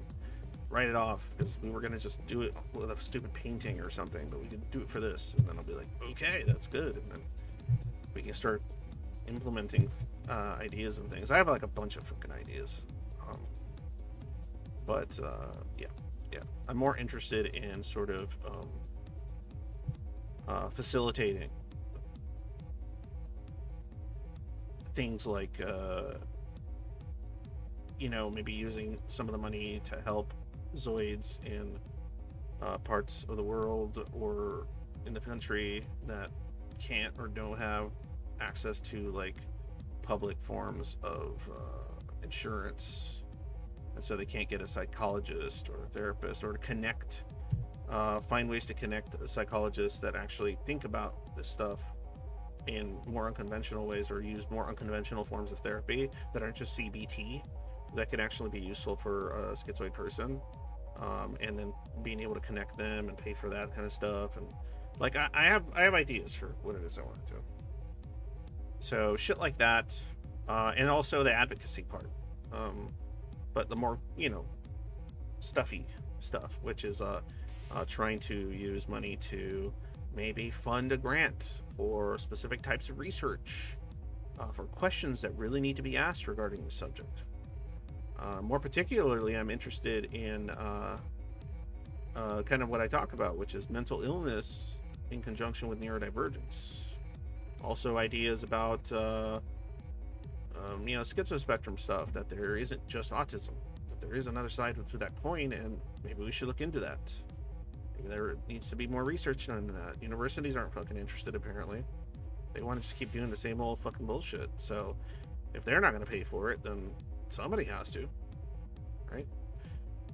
write it off, because we were going to just do it with a stupid painting or something, but we can do it for this. And then I'll be like, okay, that's good. And then we can start implementing ideas and things. I have like a bunch of fucking ideas. Yeah. I'm more interested in sort of facilitating things like, maybe using some of the money to help Zoids in parts of the world or in the country that can't or don't have access to like public forms of insurance, and so they can't get a psychologist or a therapist, or to connect, find ways to connect psychologists that actually think about this stuff in more unconventional ways, or use more unconventional forms of therapy that aren't just CBT, that can actually be useful for a schizoid person, and then being able to connect them and pay for that kind of stuff. And like I have ideas for what it is I want to do. So shit like that, and also the advocacy part, but the more stuffy stuff, which is trying to use money to maybe fund a grant for specific types of research, for questions that really need to be asked regarding the subject. More particularly, I'm interested in kind of what I talk about, which is mental illness in conjunction with neurodivergence. Also ideas about schizospectrum stuff, that there isn't just autism, that there is another side to that coin, and maybe we should look into that. Maybe there needs to be more research on that. Universities aren't fucking interested, apparently. They want to just keep doing the same old fucking bullshit. So if they're not going to pay for it, then somebody has to, right?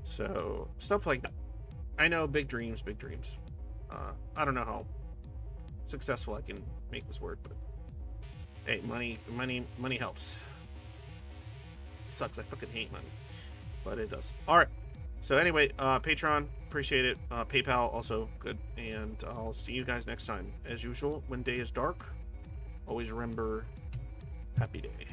So stuff like that. I know, big dreams. I don't know successful I can make this work. But hey, money helps. It sucks. I fucking hate money, but it does. All right. So anyway, Patreon, appreciate it. PayPal, also good. And I'll see you guys next time. As usual, when day is dark, always remember, happy day.